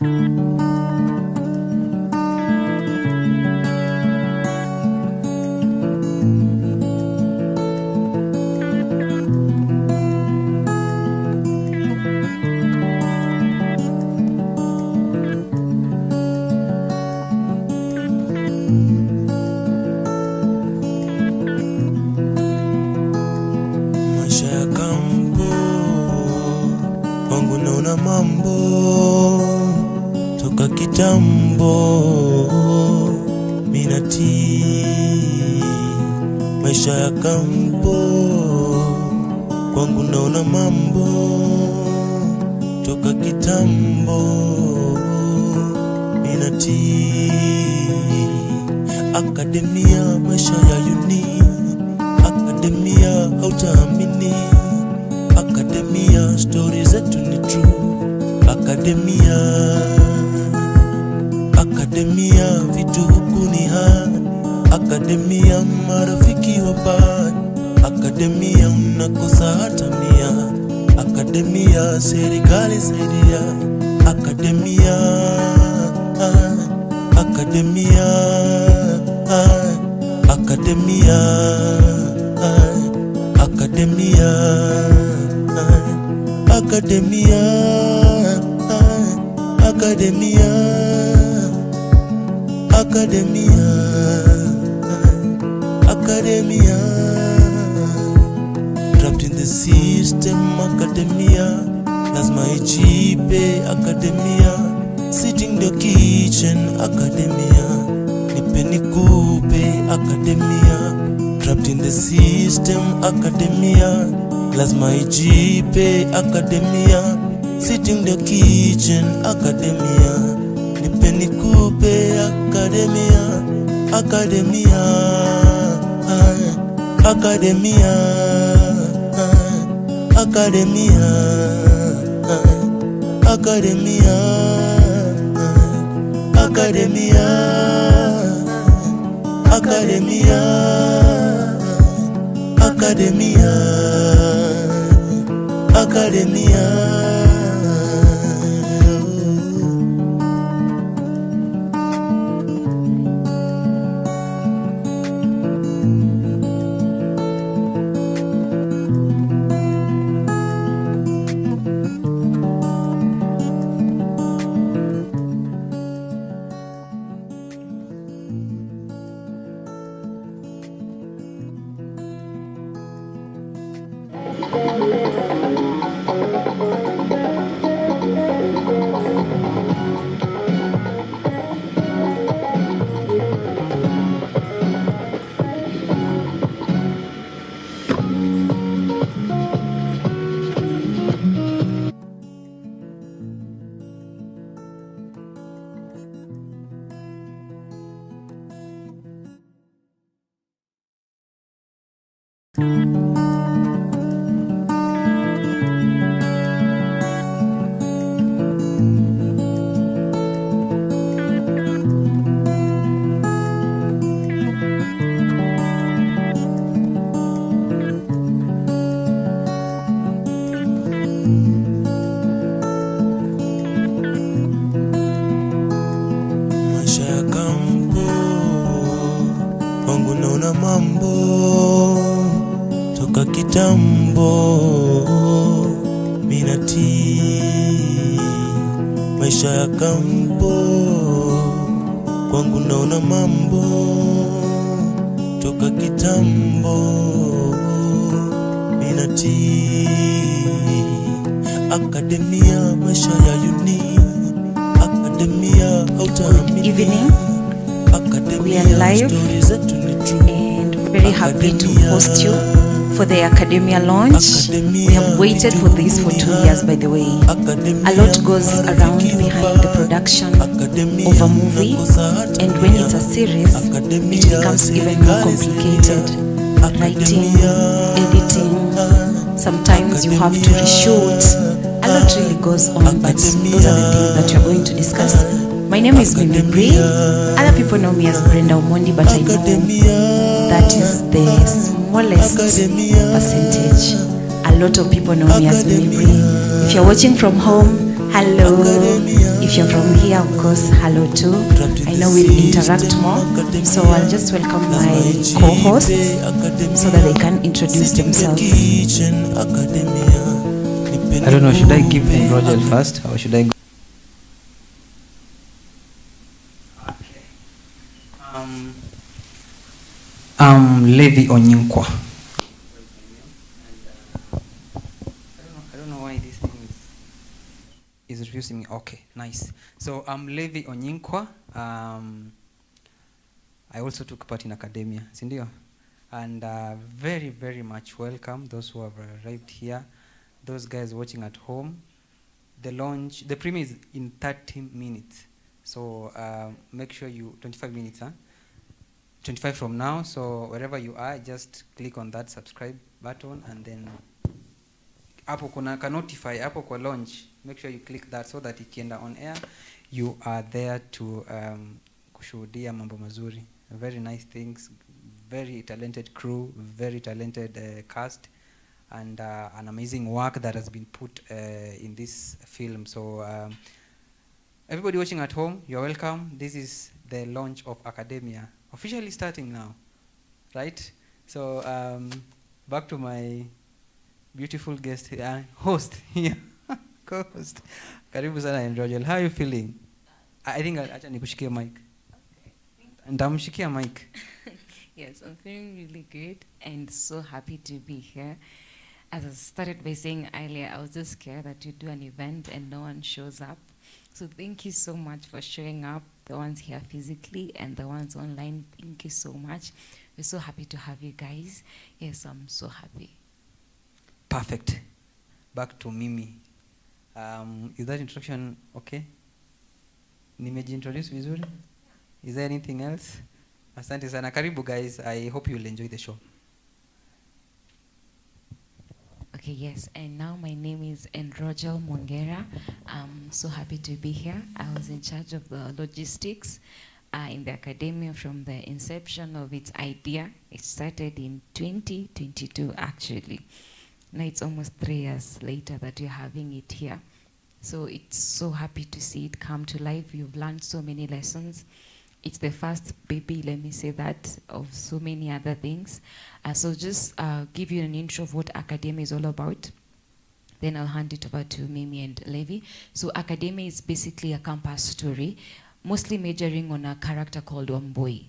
Maisha ya kampo wangu naona mambo toka kitambo minati. Maisha ya kampo kwangu naona mambo toka kitambo minati. Akademia maisha ya uni, akademia hautaamini, akademia stories zetu ni true, akademia vitu huku ni hard, akademia marafiki wabaya, akademia unakosa hata mia, akademia serikali saidia, akademia akademia akademia akademia akademia akademia akademia academia trapped in the system. Academia lazima ijipe. Academia sitting the kitchen. Academia nipe nikupe. Academia trapped in the system. Academia lazima ijipe. Academia sitting the kitchen. Academia nipe nikupe. Academia academia academia academia academia academia academia academia academia. Maisha ya kampo wangu naona mambo toka kitambo minati. Maisha ya kampo kwangu naona mambo toka kitambo minati. Akademia maisha ya uni, akademia hautaamini. Evening, we are live and very happy to host you for the Academia launch. We have waited for this for 2 years, by the way. A lot goes around behind the production of a movie, and when it's a series, it becomes even more complicated. Writing, editing, sometimes you have to reshoot. A lot really goes on, but those are the things that we are going to discuss. My name is Bree. Other people know me as Brenda Omondi, but I know that is the smallest percentage. A lot of people know me as Bree. If you're watching from home, hello. If if you're from here, of course, hello too. I know we'll interact more, so I'll just welcome my co-hosts so that they can introduce themselves. I don't know, should I give Enrogel first or should I go? Levi Onyinkwa. I don't know why this thing is refusing me. Okay, nice. So I'm Levi Onyinkwa. I also took part in academia, Sindio? And very, very much welcome those who have arrived here, those guys watching at home. The premiere is in 30 minutes. So make sure 25 minutes, huh? 25 from now, so wherever you are, just click on that subscribe button and then hapo kuna ka notify hapo kwa launch, make sure you click that so that ikienda on air you are there to kushuhudia mambo mazuri, very nice things, very talented crew, very talented cast, and an amazing work that has been put in this film. So everybody watching at home, you're welcome. This is the launch of Academia, officially starting now, right? So back to my beautiful guest, host here, co-host. Karibu sana Enrogel. How are you feeling? I think acha nikushikie mic. Ndamshikia mic. Yes, I'm feeling really good and so happy to be here. As I started by saying earlier, I was just scared that you do an event and no one shows up. So thank you so much for showing up, the ones here physically and the ones online. Thank you so much. We're so happy to have you guys. Yes, I'm so happy. Perfect. Back to Mimi. Is that introduction okay? Nimejiintroduce vizuri? Is there anything else? Asante sana. Karibu guys. I hope you'll enjoy the show. Okay, yes, and now my name is Enrogel Mongera. I'm so happy to be here. I was in charge of the logistics in the academia from the inception of its idea. It started in 2022, actually. Now it's almost 3 years later that we're having it here. So it's so happy to see it come to life. You've learned so many lessons. It's the first baby, let me say that, of so many other things. So just give you an intro of what Academia is all about. Then I'll hand it over to Mimi and Levi. So Academia is basically a campus story, mostly majoring on a character called Wambui.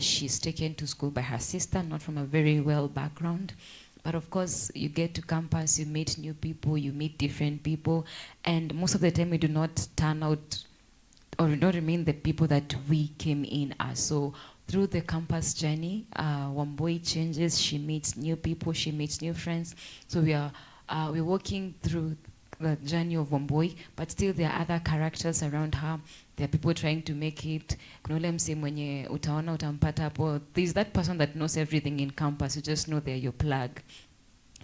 She's taken to school by her sister, not from a very well background. But of course, you get to campus, you meet new people, you meet different people, and most of the time we do not turn out or not remain the people that we came in as. So through the campus journey, Wambui changes, she meets new people, she meets new friends. So we're walking through the journey of Wambui, but still there are other characters around her. There are people trying to make it. Kuna ule mse mwenye utaona utampata hapo. There's that person that knows everything in campus, you just know they're your plug.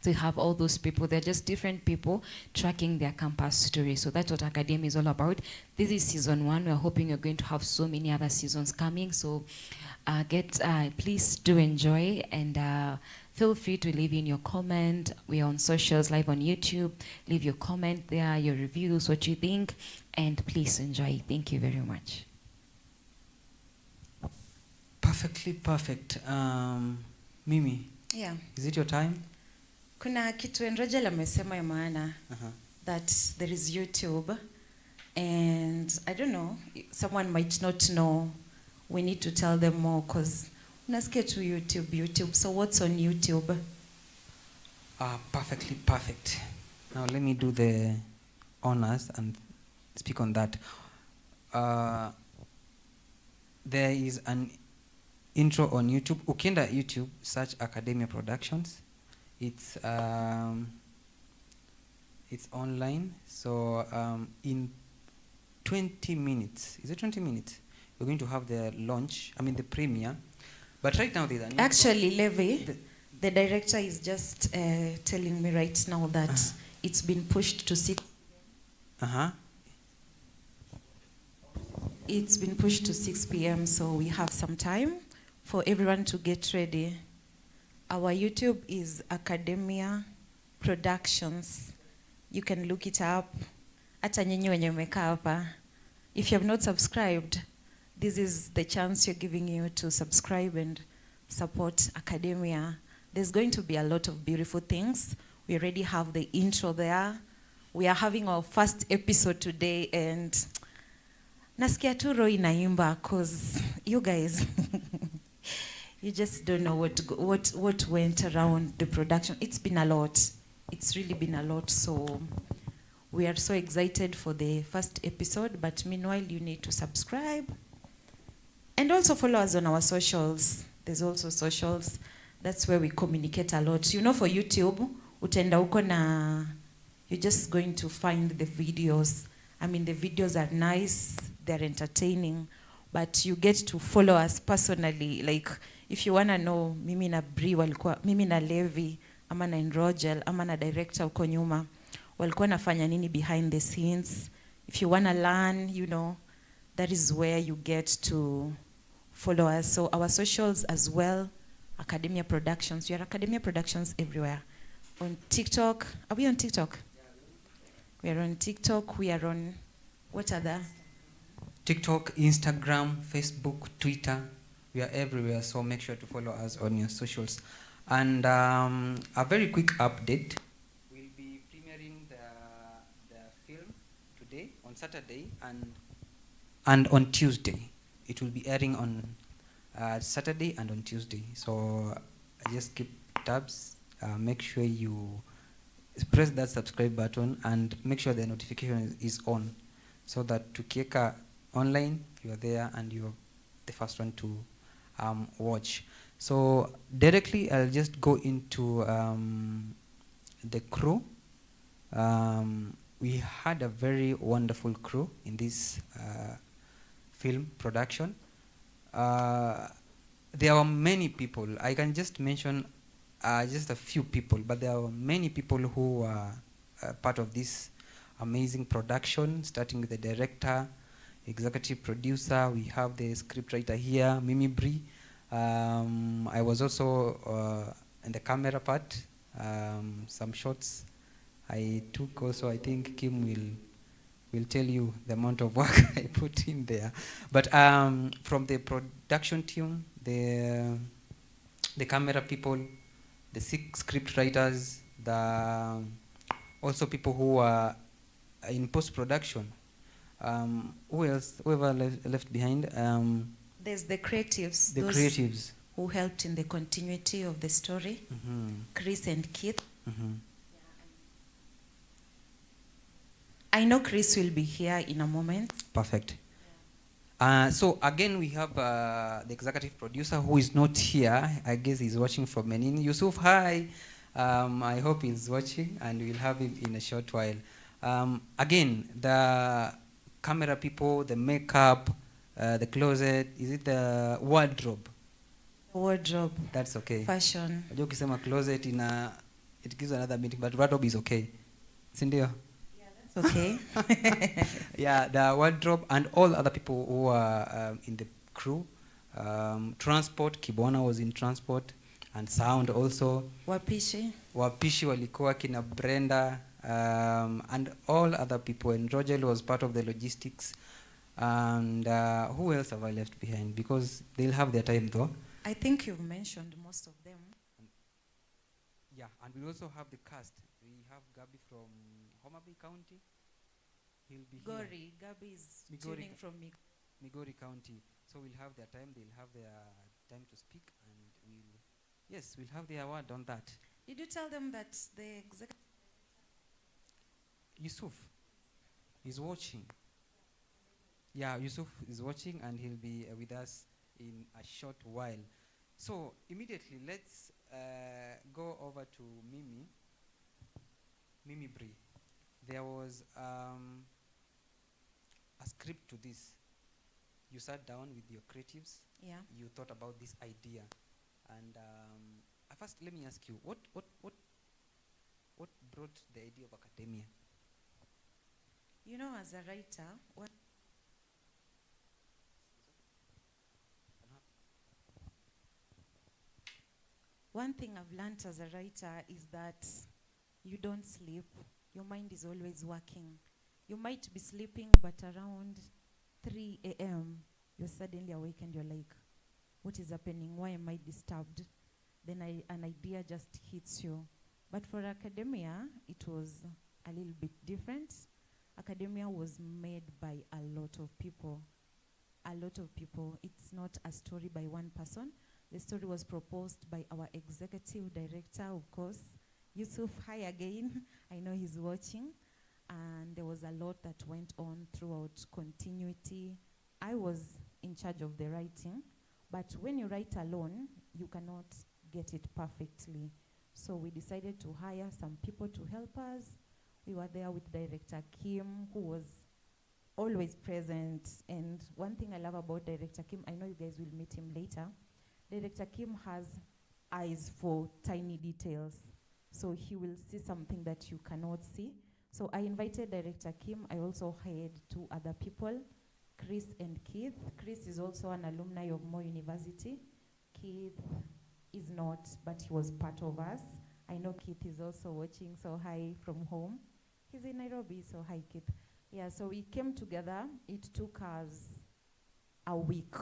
So you have all those people. They're just different people tracking their campus story. So that's what Academia is all about. This is season 1. We're hoping you're going to have so many other seasons coming. So please do enjoy and feel free to leave in your comment. We are on socials, live on YouTube. Leave your comment there, your reviews, what you think, and please enjoy. Thank you very much. Perfectly perfect. Mimi, Yeah. is it your time? Kuna kitu Enrogel amesema ya maana that there is YouTube, and I don't know, someone might not know. We need to tell them more because unasikia tu YouTube. So what's on YouTube? Perfectly perfect. Now let me do the honors and speak on that. There is an intro on YouTube. Ukienda YouTube, search Academia Productions. It's online. So in 20 minutes, is it 20 minutes? We're going to have the launch, the premiere. But right now there's Actually, Levi, the director is just telling me right now that it's been pushed to 6. It's been pushed to 6 p.m. So we have some time for everyone to get ready. Our YouTube is Academia Productions. You can look it up. Hata nyinyi wenye mmekaa hapa If you have not subscribed, this is the chance you're giving you to subscribe and support academia. There's going to be a lot of beautiful things. We already have the intro there. We are having our first episode today, and nasikia tu roho inaimba because you guys, you just don't know what went around the production. It's been a lot. It's really been a lot. So we are so excited for the first episode, but meanwhile, you need to subscribe and also follow us on our socials. There's also socials. That's where we communicate a lot. You know, for YouTube, utenda uko na, you're just going to find the videos. I mean, the videos are nice, they're entertaining, but you get to follow us personally. Like, if you wanna know, mimi na Bree walikuwa, mimi na Levi, ama na Enrogel, ama na director uko nyuma, walikuwa nafanya nini behind the scenes. If you wanna learn, you know, that is where you get to follow us. So our socials as well, Academia Productions. We are Academia Productions everywhere. On TikTok, are we on TikTok? We are on TikTok, we are on, what other? TikTok, Instagram, Facebook, Twitter. We are everywhere, so make sure to follow us on your socials. And a very quick update. We'll be premiering the film today, on Saturday, and on Tuesday. It will be airing on Saturday and on Tuesday. So just keep tabs. Make sure you press that subscribe button and make sure the notification is on, so that tukieka online, you are there and you're the first one to watch. So directly, I'll just go into the crew. We had a very wonderful crew in this film production. There were many people. I can just mention just a few people, but there are many people who are part of this amazing production, starting with the director, executive producer. We have the scriptwriter here, Mimi Bree. I was also in the camera part, some shots I took also. I think Kim will tell you the amount of work I put in there. But from the production team, the camera people, the 6 script writers, the also people who are in post-production. Who else? Whoever left behind? There's the creatives. The creatives who helped in the continuity of the story. Chris and Keith. I know Chris will be here in a moment. Perfect. So again, we have the executive producer who is not here. I guess he's watching from Menin. Yusuf, hi. I hope he's watching, and we'll have him in a short while. Again, the camera people, the makeup, the closet, is it the wardrobe? Wardrobe. That's okay. Fashion. Unajua ukisema closet it gives another meaning, but wardrobe is okay. Sindio? Okay. Yeah, the wardrobe and all other people who are in the crew. Transport, Kibwana was in transport, and sound also. Wapishi walikuwa kina Brenda, and all other people. And Enrogel was part of the logistics. And who else have I left behind? Because they'll have their time though. I think you've mentioned most of them. Yeah, and we also have the cast. We have Gabi from Homa Bay County. He'll be Gori. here. Gabi is Migori tuning from Migori County. So we'll have their time. They'll have their time to speak, and we'll have their word on that. Did you tell them that the executive Yusuf is watching? Yeah, Yusuf is watching, and he'll be with us in a short while. So immediately, let's go over to Mimi Bree. There was a script to this. You sat down with your creatives. Yeah. You thought about this idea, and first, let me ask you, what brought the idea of academia? You know, as a writer, one thing I've learned as a writer is that you don't sleep. Your mind is always working. You might be sleeping, but around 3 a.m., you're suddenly awake and you're like, what is happening? Why am I disturbed? Then an idea just hits you. But for academia, it was a little bit different. Academia was made by a lot of people. A lot of people. It's not a story by one person. The story was proposed by our executive director, of course, Yusuf. Hi again. I know he's watching. And there was a lot that went on throughout continuity. I was in charge of the writing, but when you write alone, you cannot get it perfectly. So we decided to hire some people to help us. We were there with Director Kim, who was always present. And one thing I love about Director Kim, I know you guys will meet him later. Director Kim has eyes for tiny details. So he will see something that you cannot see. So I invited Director Kim. I also hired 2 other people, Chris and Keith. Chris is also an alumni of Moi University. Keith is not, but he was part of us. I know Keith is also watching, so hi from home. He's in Nairobi, so hi Keith. Yeah, so we came together. It took us a week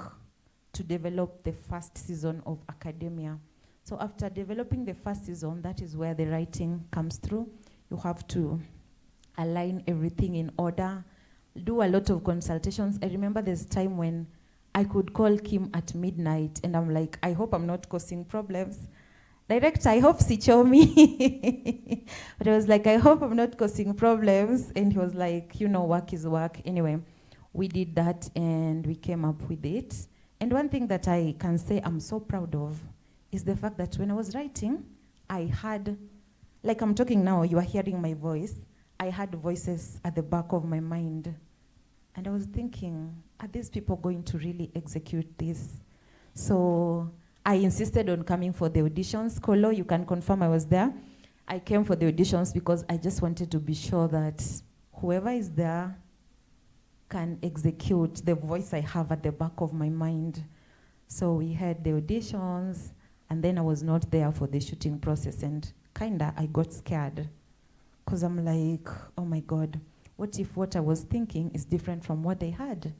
to develop the first season of academia. So after developing the first season, that is where the writing comes through. You have to align everything in order, do a lot of consultations. I remember there's time when I could call Kim at midnight and I'm like, I hope I'm not causing problems. Director, I hope she me. But I was like, I hope I'm not causing problems. And he was like, you know, work is work. Anyway, we did that and we came up with it. And one thing that I can say I'm so proud of is the fact that when I was writing, I had, like I'm talking now, you are hearing my voice. I had voices at the back of my mind. And I was thinking, are these people going to really execute this? So I insisted on coming for the auditions. Kolo, you can confirm I was there. I came for the auditions because I just wanted to be sure that whoever is there can execute the voice I have at the back of my mind. So we had the auditions, and then I was not there for the shooting process, and kinda I got scared. Because I'm like, oh my God, what if what I was thinking is different from what they had?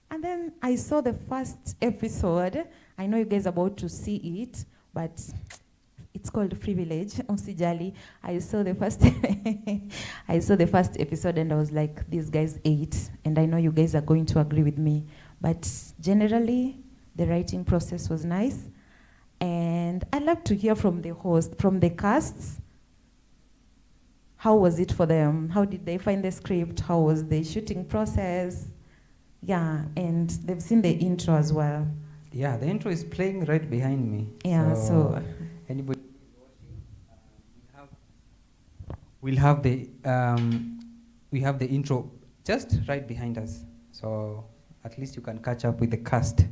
And then I saw the first episode. I know you guys are about to see it, but it's called Privilege, Usijali. I saw the first I saw the first episode and I was like, these guys ate, and I know you guys are going to agree with me. But generally, the writing process was nice. And I'd love to hear from the host, from the casts. How was it for them? How did they find the script? How was the shooting process? Yeah, and they've seen the intro as well. Yeah, the intro is playing right behind me. Yeah, so anybody watching, we have the intro just right behind us. So at least you can catch up with the cast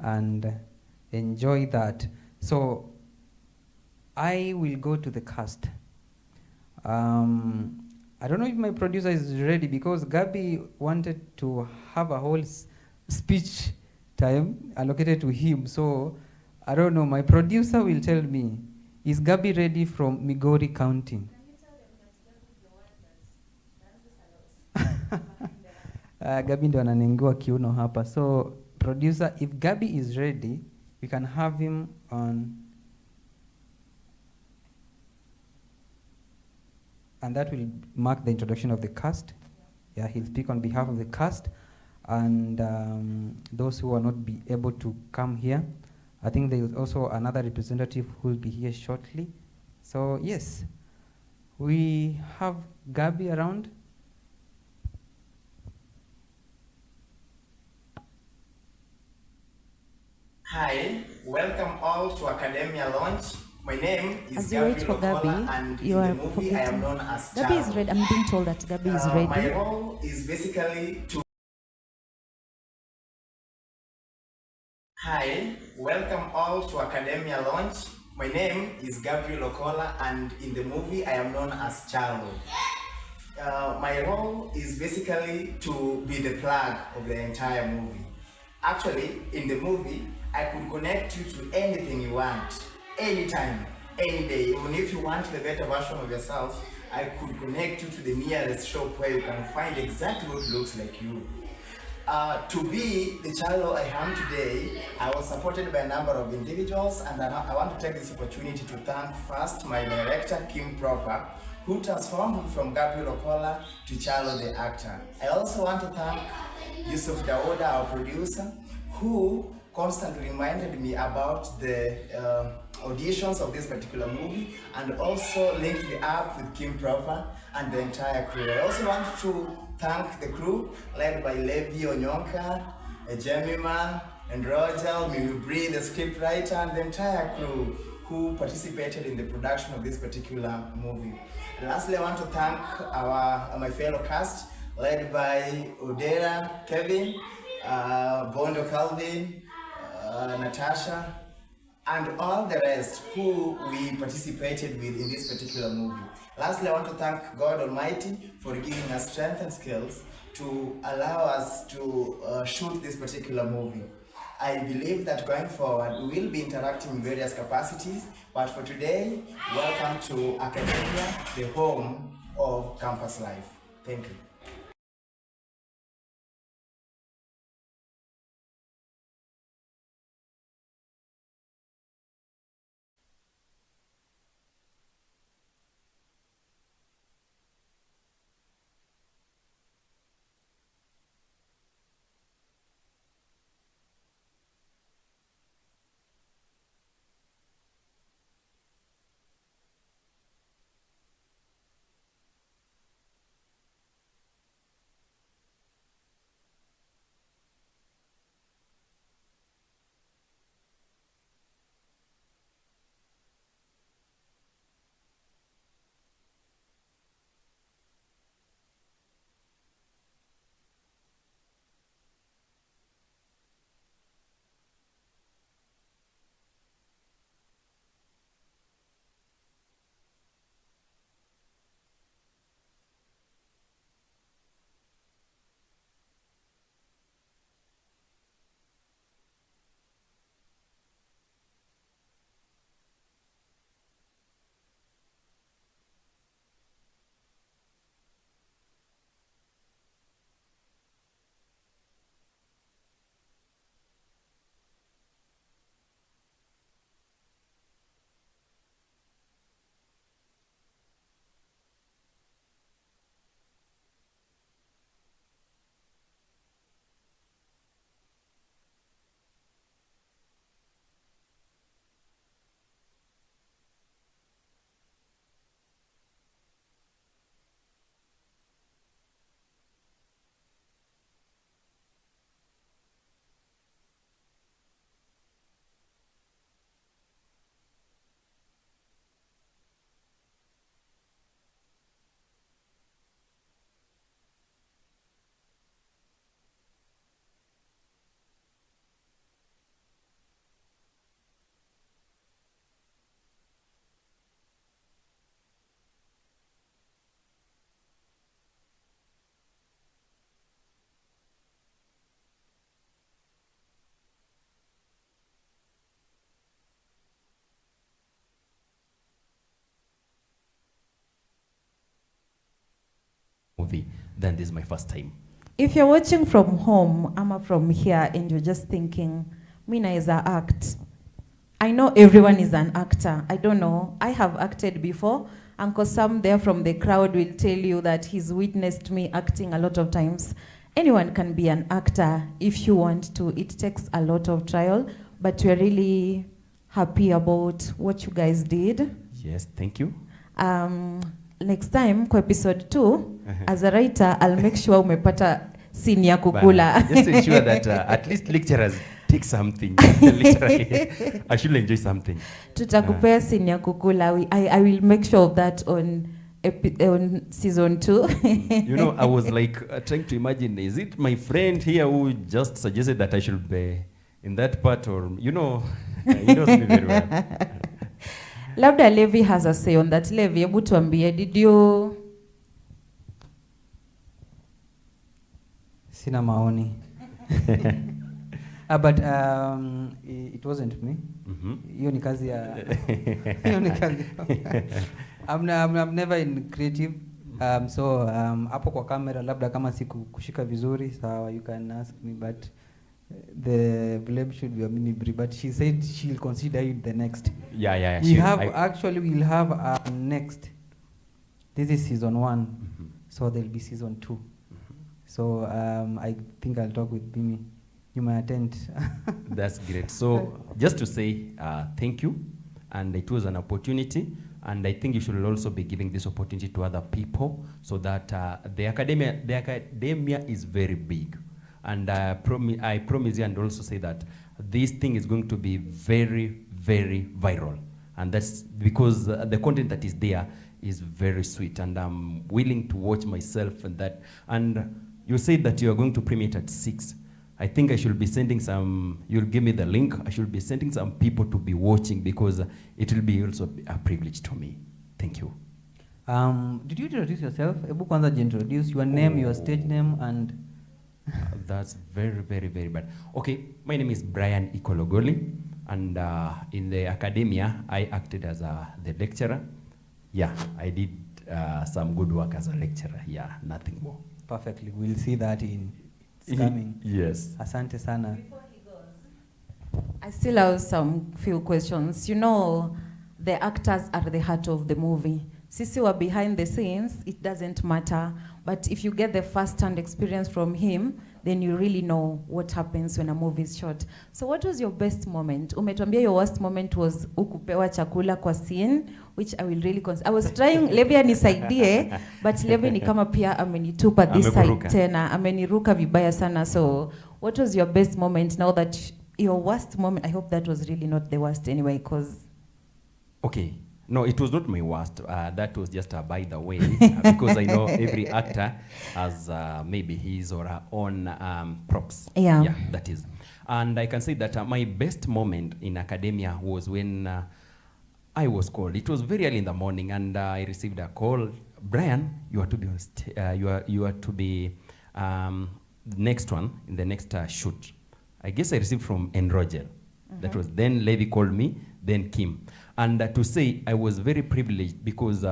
and enjoy that. So I will go to the cast. I don't know if my producer is ready because Gabby wanted to have a whole speech time allocated to him. So I don't know, my producer will tell me, is Gabby ready from Migori County? Can you tell them that Gabby is the one that dances a lot? Gabby ndo ananengua kiuno hapa. So producer, if Gabby is ready, we can have him on. And that will mark the introduction of the cast. Yeah, he'll speak on behalf of the cast. And those who are not be able to come here, I think there is also another representative who will be here shortly. So yes, we have Gabby around. Hi, welcome all to Academia Launch. My name is as you wait for Gabby, you are forgetting. Gabby is ready. I'm being told that Gabby is ready. My role is basically to. Hi, welcome all to Academia Launch. My name is Gabriel Okola, and in the movie I am known as Charlo. My role is basically to be the plug of the entire movie. Actually, in the movie, I could connect you to anything you want. Anytime, any day. Even if you want the better version of yourself, I could connect you to the nearest shop where you can find exactly what looks like you. To be the child I am today, I was supported by a number of individuals, and I want to take this opportunity to thank first my director, Kim Proper, who transformed me from Gabriel Okola to Charlo the actor. I also want to thank Yusuf Dawoda, our producer, who constantly reminded me about the auditions of this particular movie, and also linked me up with Kim Proper and the entire crew. I also want to thank the crew led by Levi Onyonka, Jemima, Enrogel, Bree, the scriptwriter, and the entire crew who participated in the production of this particular movie. And lastly, I want to thank my fellow cast led by Odera, Kevin, Bondo Calvin, Natasha, and all the rest who we participated with in this particular movie. Lastly, I want to thank God Almighty for giving us strength and skills to allow us to shoot this particular movie. I believe that going forward, we will be interacting in various capacities, but for today, welcome to Academia, the home of campus life. Thank you. Movie, then this is my first time. If you're watching from home, I'm from here, and you're just thinking, Mina is an act. I know everyone is an actor. I don't know. I have acted before. Uncle Sam there from the crowd will tell you that he's witnessed me acting a lot of times. Anyone can be an actor if you want to. It takes a lot of trial, but we're really happy about what you guys did. Yes, thank you. Next time, kwa episode 2, as a writer, I'll make sure umepata scene ya kukula. Just to ensure that at least lecturers take something. Literally, I should enjoy something. Tutakupea scene ya kukula. I will make sure of that on season 2. You know, I was like trying to imagine, is it my friend here who just suggested that I should be in that part, or, you know, he knows me very well. Labda Levi has a say on that. Levi, hebu tuambie, did you... Sina maoni. But it wasn't me. Hiyo ni kazi ya... Hiyo ni kazi ya... I'm never in creative. Hapo kwa kamera labda kama siku kushika vizuri sawa, you can ask me, but the blame should be Amini Bree, but she said she'll consider it the next. Yeah. We'll have next. This is season 1, so there'll be season 2. So I think I'll talk with Bimi. You may attend. That's great. So just to say thank you, and it was an opportunity, and I think you should also be giving this opportunity to other people, so that the academia is very big, and I promise you and also say that this thing is going to be very, very viral, and that's because the content that is there is very sweet, and I'm willing to watch myself and that. And you said that you are going to premiere it at 6. I think I should be sending some, you'll give me the link, I should be sending some people to be watching, because it will be also a privilege to me. Thank you. Did you introduce yourself? Ebu kwanza introduce your name, your stage name, and... That's very, very, very bad. Okay, my name is Brian Ikologoli, and in the academia, I acted as the lecturer. Yeah, I did some good work as a lecturer. Yeah, nothing more. Perfectly. We'll see that in... It's coming. Yes. Asante sana. Before he goes, I still have some few questions. You know, the actors are the heart of the movie. Sisi were behind the scenes, it doesn't matter. But if you get the first-hand experience from him, then you really know what happens when a movie is shot. So what was your best moment? Umetuambia your worst moment was ukupewa chakula kwa scene, which I will really consider. I was trying, Levi anisaidie, but Levi ni kama pia amenitupa this side tena. Ameniruka vibaya sana. So what was your best moment now that your worst moment? I hope that was really not the worst anyway, because... Okay. No, it was not my worst. That was just by the way, because I know every actor has maybe his or her own props. Yeah, that is. And I can say that my best moment in academia was when I was called. It was very early in the morning, and I received a call. Brian, you are to be on you are to be next one in the next shoot. I guess I received from Enrogel. That was then Levi called me, then Kim. And to say I was very privileged, because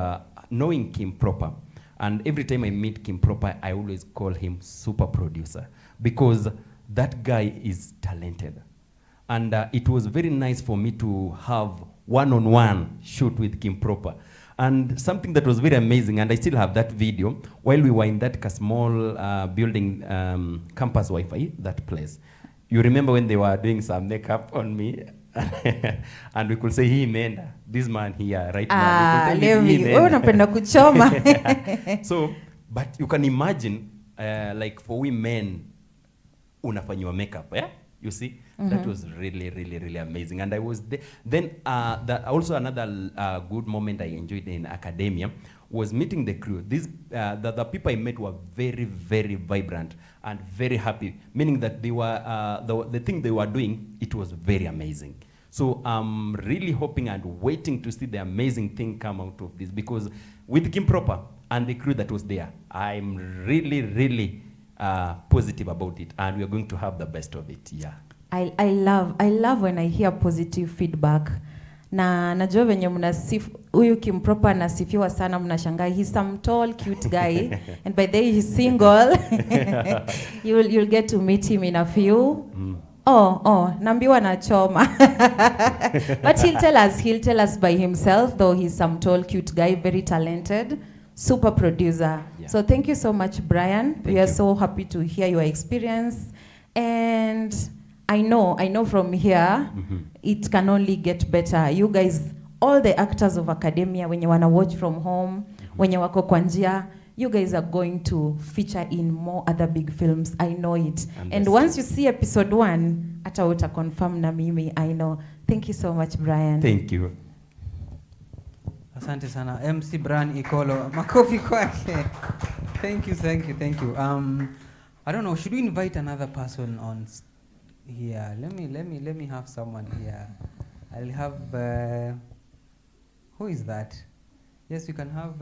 knowing Kim proper, and every time I meet Kim proper, I always call him super producer, because that guy is talented. And it was very nice for me to have one-on-one shoot with Kim proper. And something that was very amazing, and I still have that video, while we were in that small building, campus Wi-Fi, that place. You remember when they were doing some makeup on me? And we could say, he man, this man here, right now. Levi, wewe unapenda kuchoma. So, but you can imagine, like for women, unafanyiwa makeup, yeah? You see? That was really, really, really amazing. And I was there. Then, also another good moment I enjoyed in academia was meeting the crew. The people I met were very, very vibrant and very happy, meaning that they were, the thing they were doing, it was very amazing. So I'm really hoping and waiting to see the amazing thing come out of this, because with Kim Proper and the crew that was there, I'm really, really positive about it, and we're going to have the best of it. Yeah. I love when I hear positive feedback. Na najua venye mnasifu huyu Kim Proper anasifiwa sana, mnashangaa he's some tall cute guy and by the way he's single. you'll get to meet him in a few. Nambiwa na choma. But he'll tell us by himself, though he's some tall cute guy, very talented, super producer. Yeah. So thank you so much, Brian. We are so happy to hear your experience, and I know from here, it can only get better. You guys, all the actors of academia, when you wanna watch from home, when you wako kwa njia, you guys are going to feature in more other big films. I know it. And once you see episode 1, ata uta confirm na mimi, I know. Thank you so much, Brian. Thank you. Asante sana. MC Brian Ikolo. Makofi kwake. Thank you. I don't know, should we invite another person on here? Let me have someone here. I'll have who is that? Yes, you can have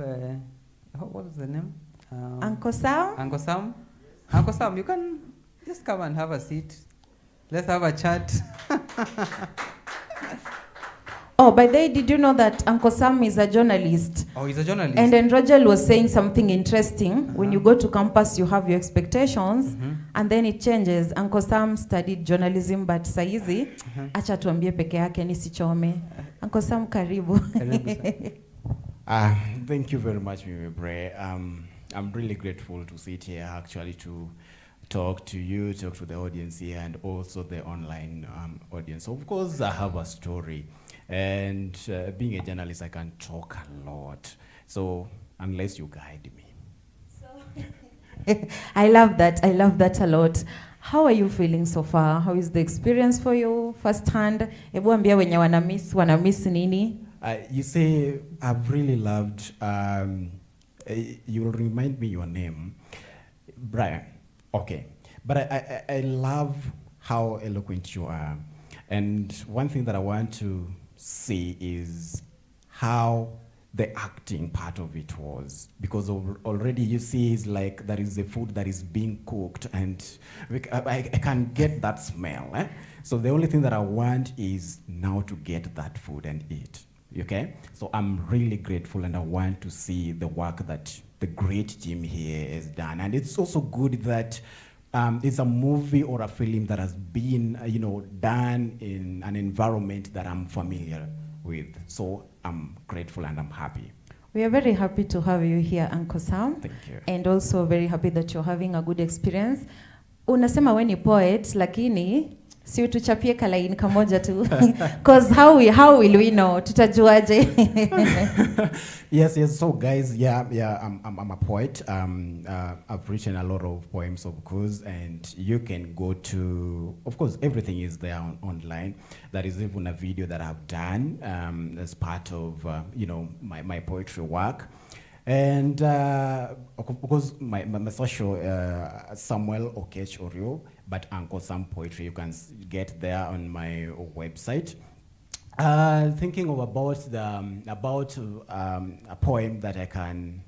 what is the name? Uncle Sam? Uncle Sam? Uncle Sam, you can just come and have a seat. Let's have a chat. Oh, by the way, did you know that Uncle Sam is a journalist? Oh, he's a journalist. And Enrogel was saying something interesting. When you go to campus, you have your expectations, and then it changes. Uncle Sam studied journalism, but saizi, acha tuambie peke yake nisichome. Uncle Sam, karibu. Thank you very much, Bree. I'm really grateful to sit here, actually, to talk to you, talk to the audience here, and also the online audience. Of course, I have a story. And being a journalist, I can talk a lot. So, unless you guide me. I love that. I love that a lot. How are you feeling so far? How is the experience for you firsthand? Ebu ambia wenye wana miss nini? You say, I've really loved, you will remind me your name, Brian. Okay. But I love how eloquent you are. And one thing that I want to see is how the acting part of it was, because already you see it's like there is a food that is being cooked, and I can get that smell. So the only thing that I want is now to get that food and eat. Okay? So I'm really grateful, and I want to see the work that the great team here has done. And it's also good that it's a movie or a film that has been, done in an environment that I'm familiar with. So I'm grateful and I'm happy. We are very happy to have you here, Uncle Sam. Thank you. And also very happy that you're having a good experience. Unasema we ni poet, lakini si utuchapie kalaini kamoja tu. Because how will we know? Tutajuaje? Yes. So guys, I'm a poet. I've written a lot of poems, of course, and you can go to, of course, everything is there online. There is even a video that I've done as part of, my poetry work. And of course, my social Samuel Okech Orio, but Uncle Sam Poetry, you can get there on my website. Thinking of about a poem that I can,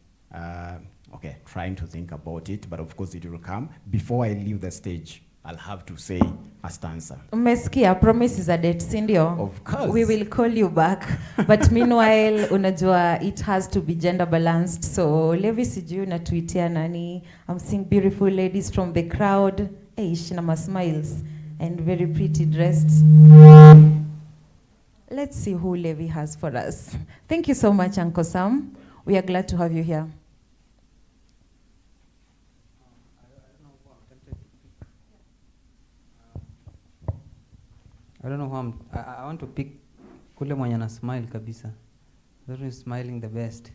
trying to think about it, but of course it will come. Before I leave the stage, I'll have to say a stanza. Umesikia, promise is a date, sindio? Of course. We will call you back. But meanwhile, unajua, it has to be gender balanced. So, Levi sijui unatuitia nani. I'm seeing beautiful ladies from the crowd. Shinama smiles and very pretty dressed. Let's see who Levi has for us. Thank you so much, Uncle Sam. We are glad to have you here. I don't know who I want to pick kule mwenye na smile kabisa. That is smiling the best.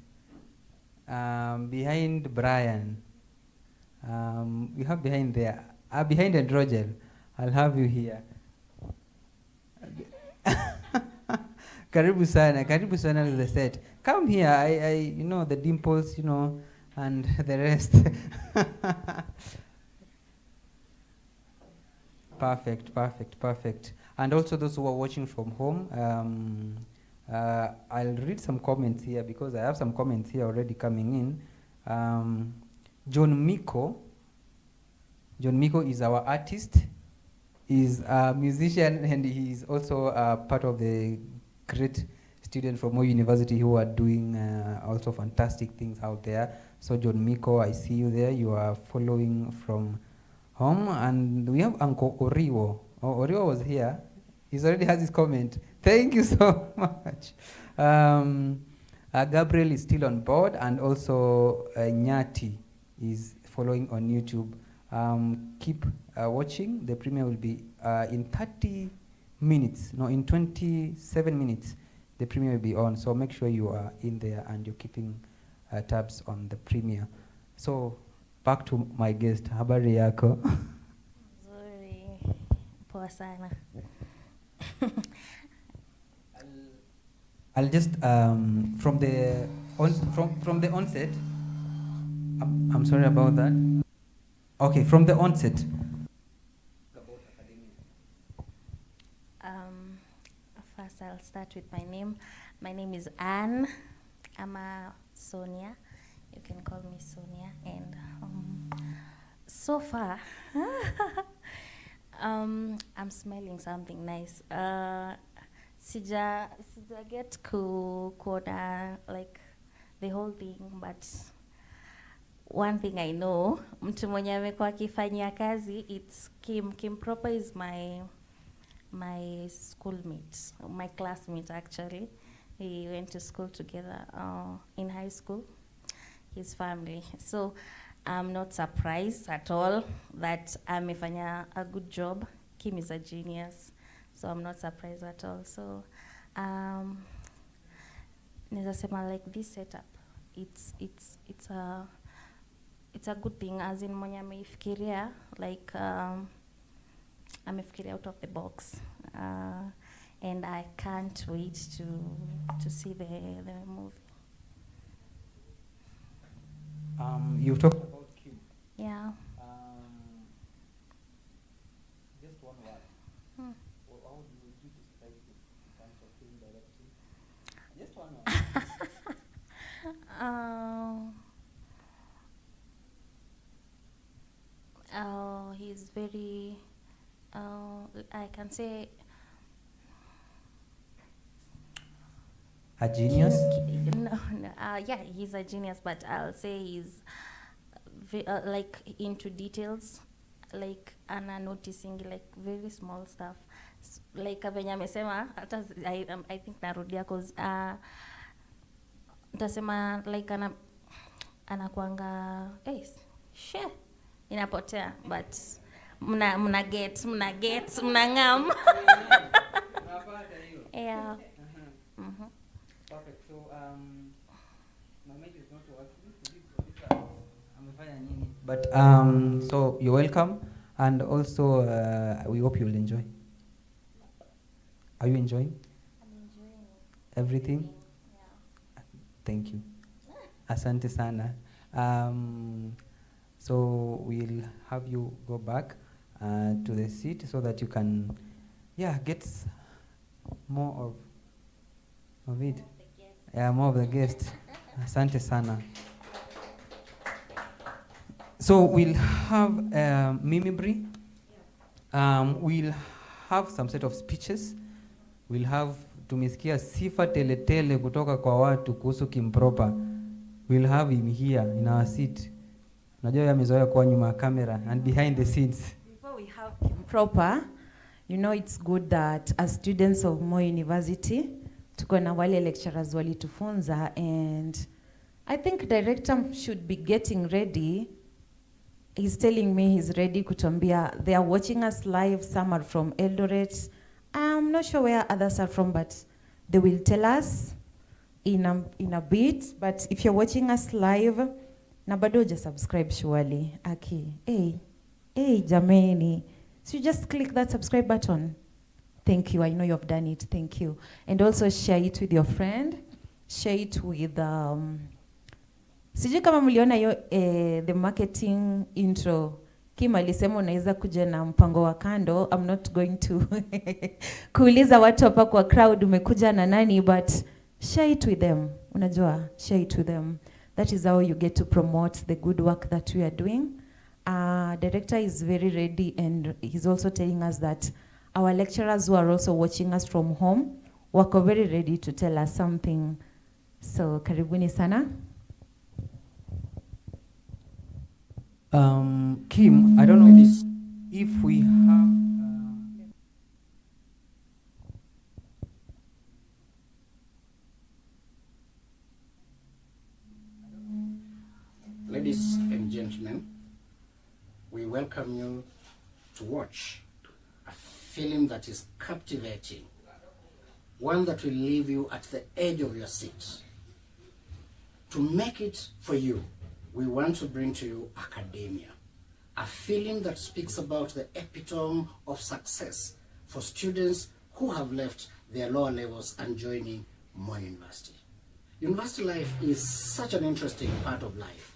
Behind Brian, we have behind there. Behind Enrogel, I'll have you here. Karibu sana to the set. Come here, I the dimples, and the rest. Perfect. And also those who are watching from home, I'll read some comments here because I have some comments here already coming in. John Miko is our artist. He's a musician and he's also part of the great students from Moi University who are doing also fantastic things out there. So John Miko, I see you there. You are following from home. And we have Uncle Oriwo. Oriwo was here. He already has his comment. Thank you so much. Gabriel is still on board, and also Nyati is following on YouTube. Keep watching. The premiere will be in 30 minutes. No, in 27 minutes, the premiere will be on. So make sure you are in there and you're keeping tabs on the premiere. So back to my guest. Habari yako? Nzuri. Poa sana. I'll just from the onset. I'm sorry about that. Okay, from the onset. First, I'll start with my name. My name is Anne. I'm a Sonia. You can call me Sonia. And so far, I'm smelling something nice. sija get kuona like the whole thing, but one thing I know, mtu mwenye amekuwa akifanyia kazi, it's Kim. Kim Proper is my schoolmate, my classmate actually. We went to school together in high school, his family. So I'm not surprised at all that amefanya a good job. Kim is a genius, so I'm not surprised at all. So naweza sema like this setup, it's a good thing, as in mwenye ameifikiria like amefikiria out of the box, and I can't wait to see the movie. You've talked about Kim. Yeah. Just one word. How would you describe it in terms of film directing? Just one word. He's very, I can say, a genius? No, yeah, he's a genius, but I'll say he's like into details, like ana noticing like very small stuff, like venye amesema. I think narudia cause ntasema like anakuanga shit inapotea, but mna get mnangam. Yeah. Perfect. So my mic is not working. But so you're welcome, and also we hope you'll enjoy. Are you enjoying? I'm enjoying everything? Yeah. Thank you. Asante sana. So we'll have you go back to the seat so that you can, get more of it. Yeah, more of the guests. Asante sana. So we'll have Mimi Bree. We'll have some set of speeches. We'll have tumesikia sifa teletele kutoka kwa watu kuhusu Kim Proper. We'll have him here in our seat. Najua yeye amezoea kuwa nyuma ya camera and behind the scenes. Before we have Kim Proper, it's good that as students of Moi University, tuko na wale lecturers walitufunza, and I think director should be getting ready. He's telling me he's ready kutuambia. They are watching us live. Some are from Eldoret. I'm not sure where others are from, but they will tell us in a bit. But if you're watching us live, na bado huja subscribe surely. Aki, hey, jameni. So you just click that subscribe button. Thank you. I know you have done it. Thank you. And also share it with your friend. Share it with sijui kama mliona hiyo the marketing intro. Kim alisema unaweza kuja na mpango wa kando. I'm not going to kuuliza watu hapa kwa crowd umekuja na nani, but share it with them. Unajua, share it with them. That is how you get to promote the good work that we are doing. Director is very ready, and he's also telling us that our lecturers who are also watching us from home wako very ready to tell us something. So karibuni sana. Kim, I don't know if we have Ladies and gentlemen, we welcome you to watch a film that is captivating, one that will leave you at the edge of your seat. To make it for you, we want to bring to you Academia, a film that speaks about the epitome of success for students who have left their lower levels and joining Moi University. University life is such an interesting part of life,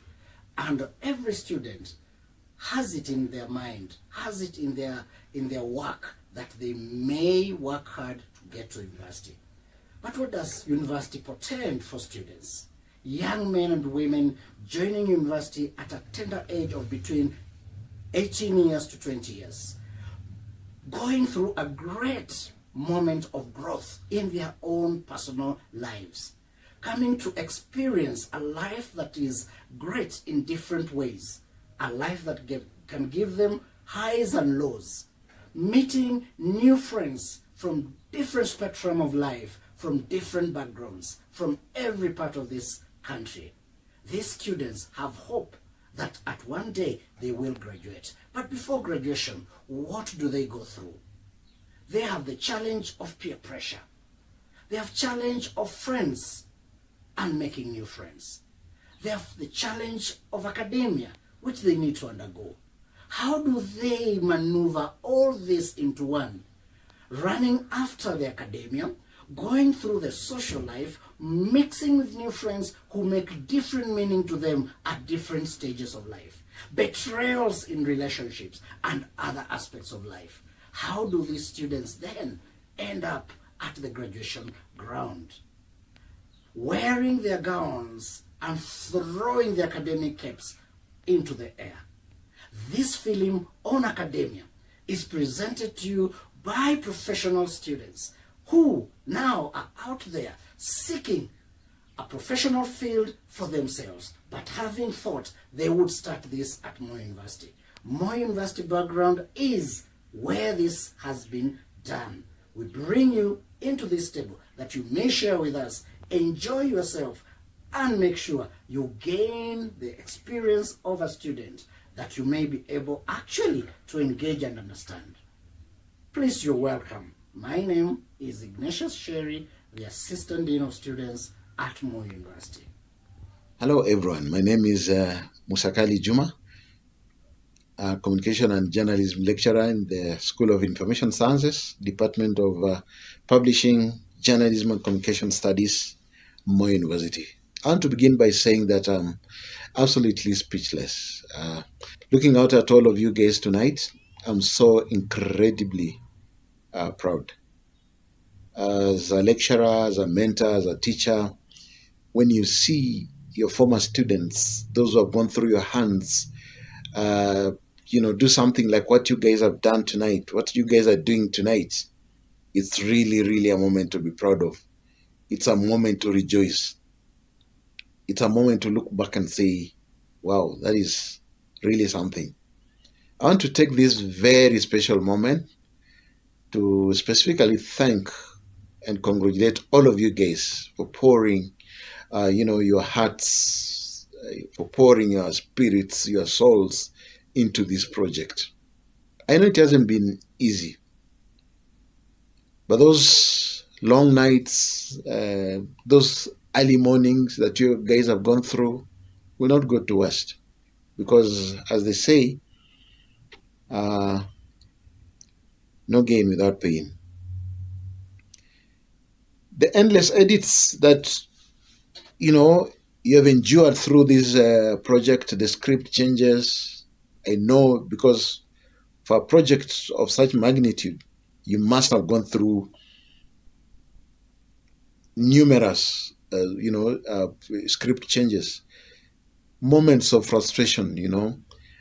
and every student has it in their mind, has it in their work, that they may work hard to get to university. But what does university portend for students? Young men and women joining university at a tender age of between 18 years to 20 years, going through a great moment of growth in their own personal lives, coming to experience a life that is great in different ways, a life that can give them highs and lows, meeting new friends from different spectrum of life, from different backgrounds, from every part of this country. These students have hope that at one day they will graduate. But before graduation, what do they go through? They have the challenge of peer pressure. They have challenge of friends and making new friends. They have the challenge of academia, which they need to undergo. How do they maneuver all this into one? Running after the academia, going through the social life, mixing with new friends who make different meaning to them at different stages of life, betrayals in relationships, and other aspects of life. How do these students then end up at the graduation ground? Wearing their gowns and throwing the academic caps into the air. This film on academia is presented to you by professional students who now are out there seeking a professional field for themselves, but having thought they would start this at Moi University. Moi University background is where this has been done. We bring you into this table that you may share with us, enjoy yourself, and make sure you gain the experience of a student that you may be able actually to engage and understand. Please, you're welcome. My name is Ignatius Sherry, the Assistant Dean of Students at Moi University. Hello everyone, my name is Musakali Juma, a Communication and Journalism lecturer in the School of Information Sciences, Department of Publishing, Journalism and Communication Studies, Moi University. I want to begin by saying that I'm absolutely speechless. Looking out at all of you guys tonight, I'm so incredibly proud. As a lecturer, as a mentor, as a teacher, when you see your former students, those who have gone through your hands, do something like what you guys have done tonight, what you guys are doing tonight, it's really, really a moment to be proud of. It's a moment to rejoice. It's a moment to look back and say, wow, that is really something. I want to take this very special moment to specifically thank and congratulate all of you guys for pouring your hearts, for pouring your spirits, your souls into this project. I know it hasn't been easy, but those long nights, those early mornings that you guys have gone through will not go to waste, because as they say, no gain without pain. The endless edits that you have endured through this project, the script changes, I know, because for a project of such magnitude, you must have gone through numerous script changes, moments of frustration,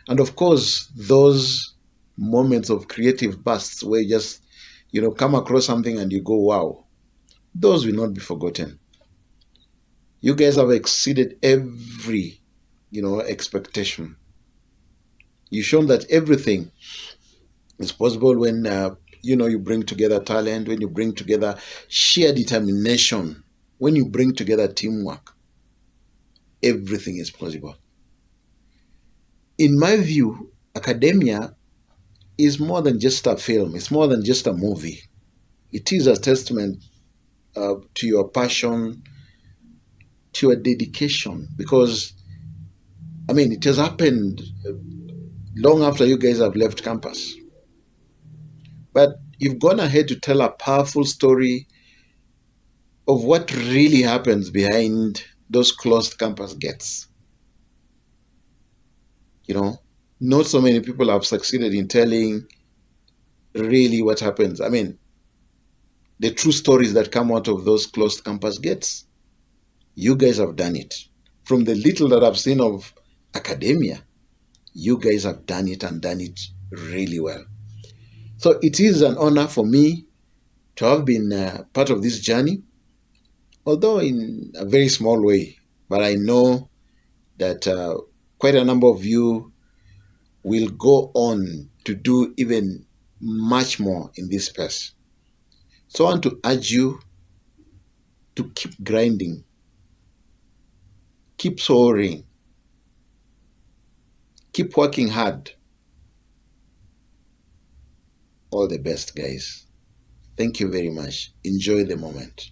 and of course those moments of creative bursts where you just come across something and you go, wow. Those will not be forgotten. You guys have exceeded every expectation. You've shown that everything is possible when you bring together talent, when you bring together sheer determination, when you bring together teamwork. Everything is possible. In my view, academia is more than just a film. It's more than just a movie. It is a testament to your passion, to your dedication, because it has happened long after you guys have left campus. But you've gone ahead to tell a powerful story of what really happens behind those closed campus gates. Not so many people have succeeded in telling really what happens. The true stories that come out of those closed campus gates. You guys have done it. From the little that I've seen of academia, you guys have done it and done it really well. So it is an honor for me to have been part of this journey, although in a very small way. But I know that quite a number of you will go on to do even much more in this space. So I want to urge you to keep grinding, keep soaring, keep working hard. All the best, guys. Thank you very much. Enjoy the moment.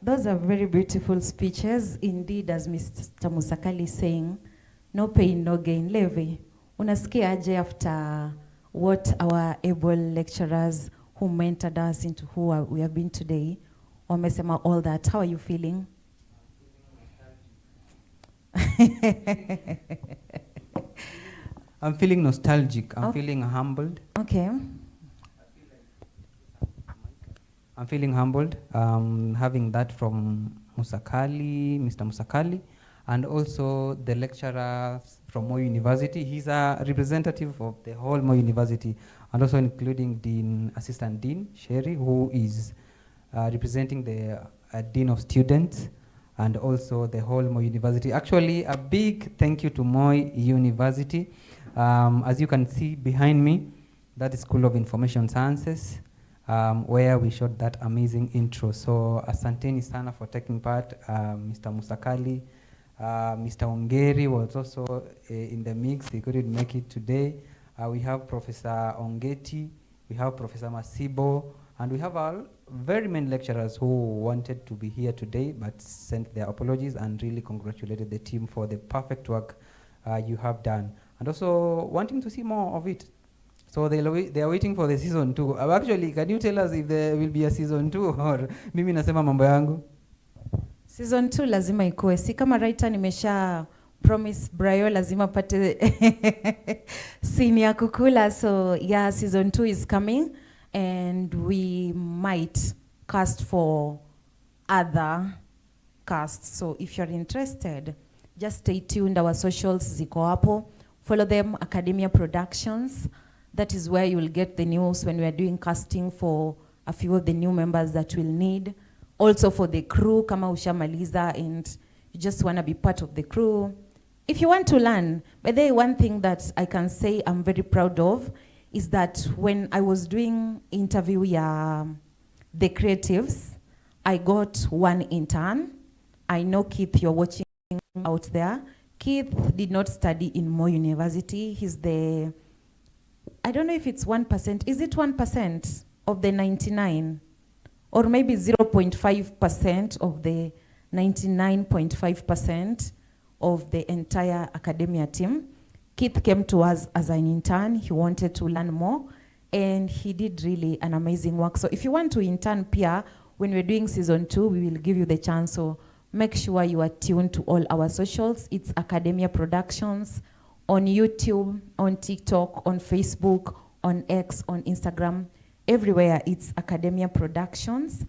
Those are very beautiful speeches. Indeed, as Mr. Musakali is saying, no pain, no gain. Levi, unasikia aje after what our able lecturers who mentored us into who we have been today, wamesema all that. How are you feeling? I'm feeling nostalgic. I'm feeling humbled. Okay. I'm feeling humbled, having that from Musakali, Mr. Musakali, and also the lecturer from Moi University. He's a representative of the whole Moi University, and also including Dean, Assistant Dean Sherry, who is representing the Dean of Students, and also the whole Moi University. Actually, a big thank you to Moi University. As you can see behind me, that is School of Information Sciences, where we shot that amazing intro. So asanteni sana for taking part. Mr. Musakali, Mr. Ongeri was also in the mix. He couldn't make it today. We have Professor Ongeti, we have Professor Masibo, and we have our very many lecturers who wanted to be here today but sent their apologies and really congratulated the team for the perfect work you have done. And also wanting to see more of it. So they are waiting for the season 2. Actually, can you tell us if there will be a season 2 or mimi nasema mambo yangu? Season 2 lazima ikuwe. Si kama writer nimesha promise Brayo lazima pate scene ya kukula. So yeah, season 2 is coming and we might cast for other casts. So if you're interested, just stay tuned. Our socials ziko hapo. Follow them, Academia Productions. That is where you will get the news when we are doing casting for a few of the new members that we'll need. Also for the crew, kama ushamaliza and you just want to be part of the crew. If you want to learn, but there one thing that I can say I'm very proud of is that when I was doing interview the creatives, I got one intern. I know Keith, you're watching out there. Keith did not study in Moi University. He's the, I don't know if it's 1%. Is it 1% of the 99? Or maybe 0.5% of the 99.5% of the entire academia team. Keith came to us as an intern. He wanted to learn more, and he did really an amazing work. So if you want to intern Pia, when we're doing season 2, we will give you the chance. So make sure you are tuned to all our socials. It's Academia Productions on YouTube, on TikTok, on Facebook, on X, on Instagram. Everywhere it's Academia Productions.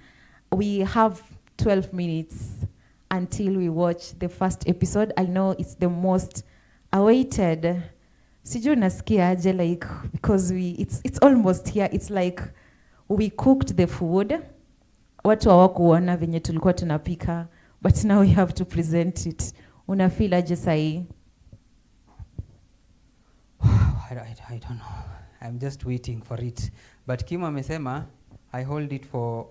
We have 12 minutes until we watch the first episode. I know it's the most awaited. Sijui nasikia aje, like, because it's almost here. It's like we cooked the food. Watu hawakuona venye tulikuwa tunapika, but now we have to present it. Unafeel aje sahi? I don't know. I'm just waiting for it. But Kim amesema, I hold it for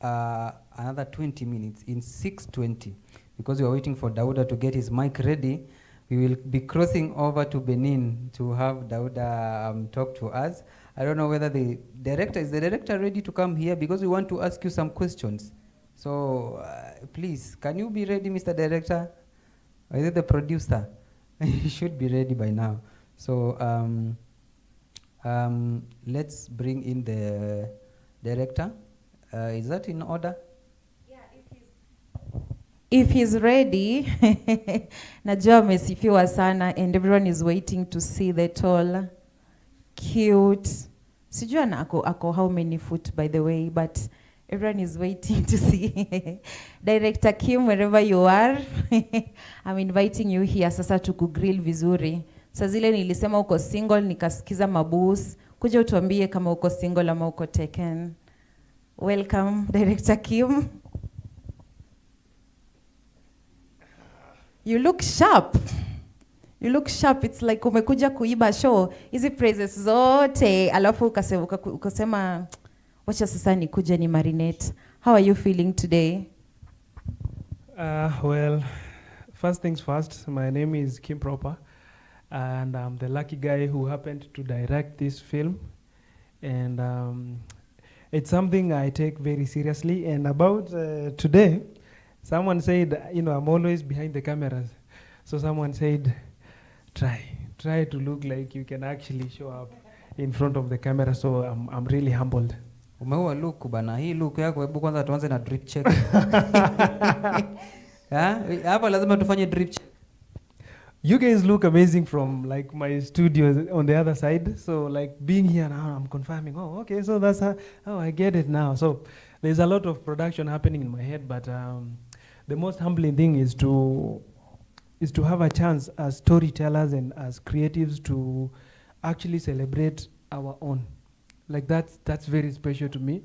another 20 minutes in 6:20 because we are waiting for Dauda to get his mic ready. We will be crossing over to Benin to have Dauda talk to us. I don't know whether the director, is the director ready to come here because we want to ask you some questions. So please, can you be ready, Mr. Director? Or is it the producer? You should be ready by now. So let's bring in the director. Is that in order? Yeah, if he's ready. Najua amesifiwa sana and everyone is waiting to see the tall, cute, Sijui ako how many foot by the way, but everyone is waiting to see. Director Kim, wherever you are, I'm inviting you here sasa tukugrill vizuri. Saa zile nilisema uko single, nikasikiza mabus. Kuja utuambie kama uko single ama uko taken. Welcome, Director Kim. You look sharp. You look sharp. It's like umekuja kuiba show. Hizi praises zote. Alafu ukasema, wacha sasa nikuje ni marinate. How are you feeling today? Well, first things first, my name is Kim Proper, and I'm the lucky guy who happened to direct this film. And it's something I take very seriously. And about today, someone said, you know, I'm always behind the cameras. So someone said, try to look like you can actually show up in front of the camera. So I'm really humbled. Umeua look bana. Hii look yako hebu kwanza tuanze na drip check. Hapa lazima tufanye drip check. You guys look amazing from like my studio on the other side. So like being here now, I'm confirming, oh, okay, so that's how I get it now. So there's a lot of production happening in my head, but the most humbling thing is to have a chance as storytellers and as creatives to actually celebrate our own. Like that's very special to me,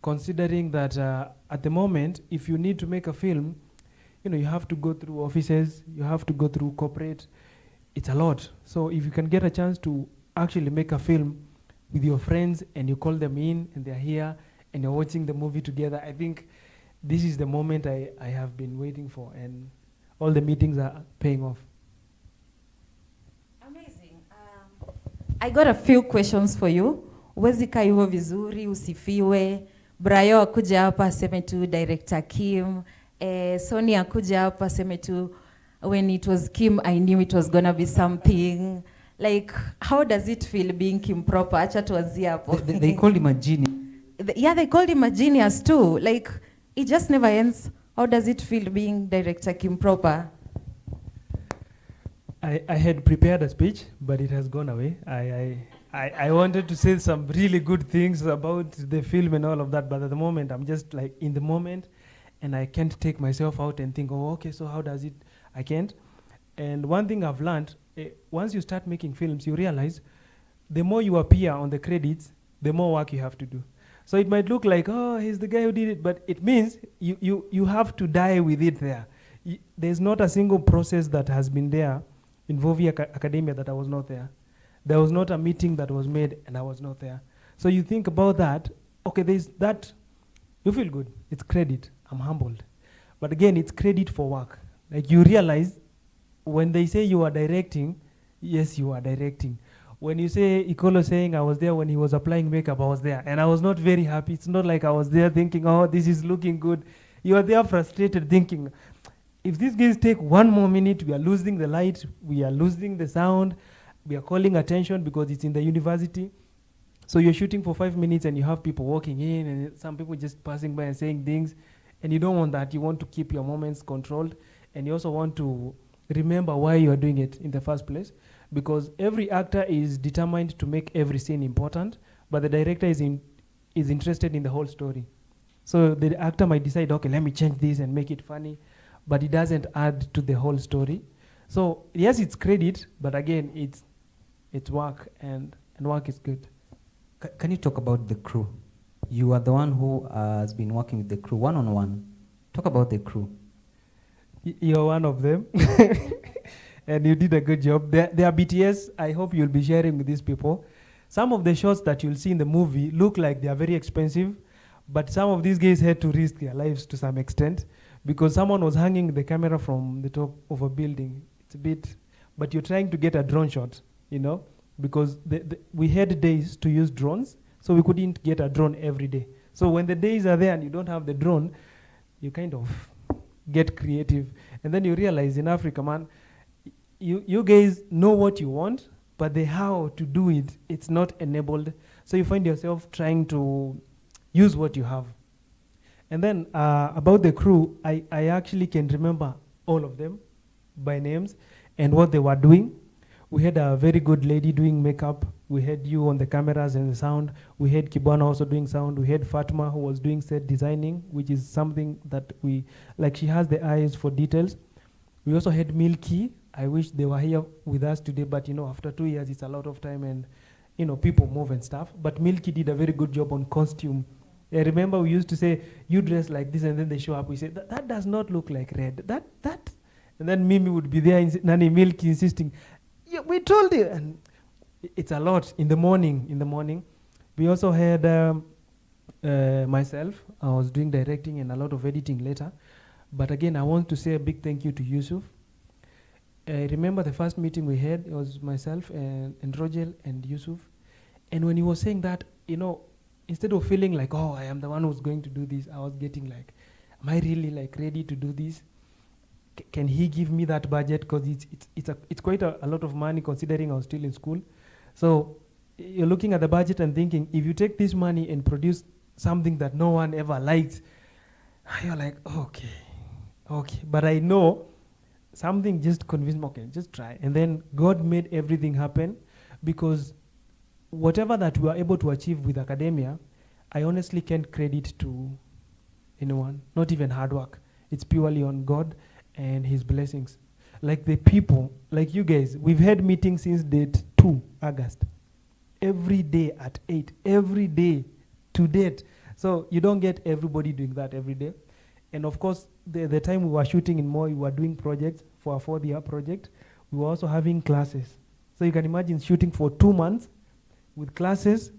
considering that at the moment, if you need to make a film, you know, you have to go through offices, you have to go through corporate. It's a lot. So if you can get a chance to actually make a film with your friends and you call them in and they're here and you're watching the movie together, I think this is the moment I have been waiting for, and all the meetings are paying off. Amazing. I got a few questions for you. Uwezi kaa hivyo vizuri, usifiwe. Brayo akuja hapa aseme tu Director Kim. Sony akuja hapa aseme tu, when it was Kim, I knew it was gonna be something. Like, how does it feel being Kim Proper? Acha tuanzie hapo. They called him a genie. Yeah, they called him a genius too. Like, it just never ends. How does it feel being Director Kim Proper? I had prepared a speech, but it has gone away. I wanted to say some really good things about the film and all of that, but at the moment, I'm just like in the moment, and I can't take myself out and think, oh, okay, so how does it? I can't. And one thing I've learned, once you start making films, you realize the more you appear on the credits, the more work you have to do. So it might look like, oh, he's the guy who did it, but it means you have to die with it there. There's not a single process that has been there involving academia that I was not there. There was not a meeting that was made and I was not there. So you think about that, okay, there's that, you feel good, it's credit, I'm humbled. But again, it's credit for work. Like you realize when they say you are directing, yes, you are directing. When you say Ikolo saying I was there when he was applying makeup, I was there. And I was not very happy. It's not like I was there thinking, oh, this is looking good. You are there frustrated thinking, if these guys take one more minute, we are losing the light, we are losing the sound, we are calling attention because it's in the university. So you're shooting for 5 minutes and you have people walking in and some people just passing by and saying things. And you don't want that. You want to keep your moments controlled. And you also want to remember why you are doing it in the first place. Because every actor is determined to make every scene important, but the director is interested in the whole story. So the actor might decide, okay, let me change this and make it funny, but it doesn't add to the whole story. So yes, it's credit, but again, it's work, and work is good. Can you talk about the crew? You are the one who has been working with the crew one-on-one. Talk about the crew. You're one of them. And you did a good job. They are BTS. I hope you'll be sharing with these people. Some of the shots that you'll see in the movie look like they are very expensive, but some of these guys had to risk their lives to some extent because someone was hanging the camera from the top of a building. It's a bit, but you're trying to get a drone shot, you know, because we had days to use drones, so we couldn't get a drone every day. So when the days are there and you don't have the drone, you kind of get creative. And then you realize in Africa, man, you guys know what you want, but the how to do it, it's not enabled. So you find yourself trying to use what you have. And then about the crew, I actually can remember all of them by names and what they were doing. We had a very good lady doing makeup, We had you on the cameras and the sound. We had Kibwana also doing sound. We had Fatma who was doing set designing, which is something that we, like she has the eyes for details. We also had Milky. I wish they were here with us today, but you know, after 2 years, it's a lot of time and you know, people move and stuff. But Milky did a very good job on costume. I remember we used to say, you dress like this, and then they show up. We say, that does not look like red. That. And then Mimi would be there, Nani Milky insisting, yeah, we told you. And it's a lot in the morning. We also had myself. I was doing directing and a lot of editing later. But again, I want to say a big thank you to Yusuf. I remember the first meeting we had, it was myself and Enrogel and Yusuf. And when he was saying that, you know, instead of feeling like, oh, I am the one who's going to do this, I was getting like, am I really like ready to do this? Can he give me that budget? Because it's quite a lot of money considering I was still in school. So you're looking at the budget and thinking, if you take this money and produce something that no one ever likes, you're like, okay. But I know something just convinced me, okay, just try. And then God made everything happen, because whatever that we are able to achieve with academia, I honestly can't credit to anyone, not even hard work. It's purely on God and his blessings. Like the people, like you guys, we've had meetings since date 2 August. Every day at 8, every day to date. So you don't get everybody doing that every day. And of course, the time we were shooting in Moi, we were doing projects for a 4th-year project. We were also having classes. So you can imagine shooting for 2 months with classes,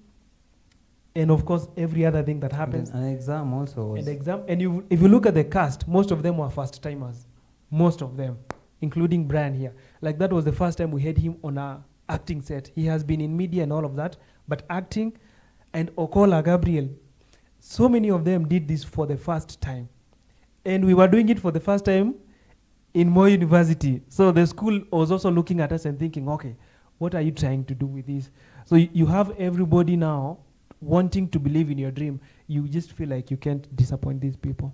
and of course, every other thing that happens. An exam also. An exam. And if you look at the cast, most of them were first-timers. Most of them, including Brian here. Like that was the first time we had him on our acting set. He has been in media and all of that, but acting, and Okola, Gabriel, so many of them did this for the first time. And we were doing it for the first time in Moi University. So the school was also looking at us and thinking, okay, what are you trying to do with this? So you have everybody now wanting to believe in your dream. You just feel like you can't disappoint these people.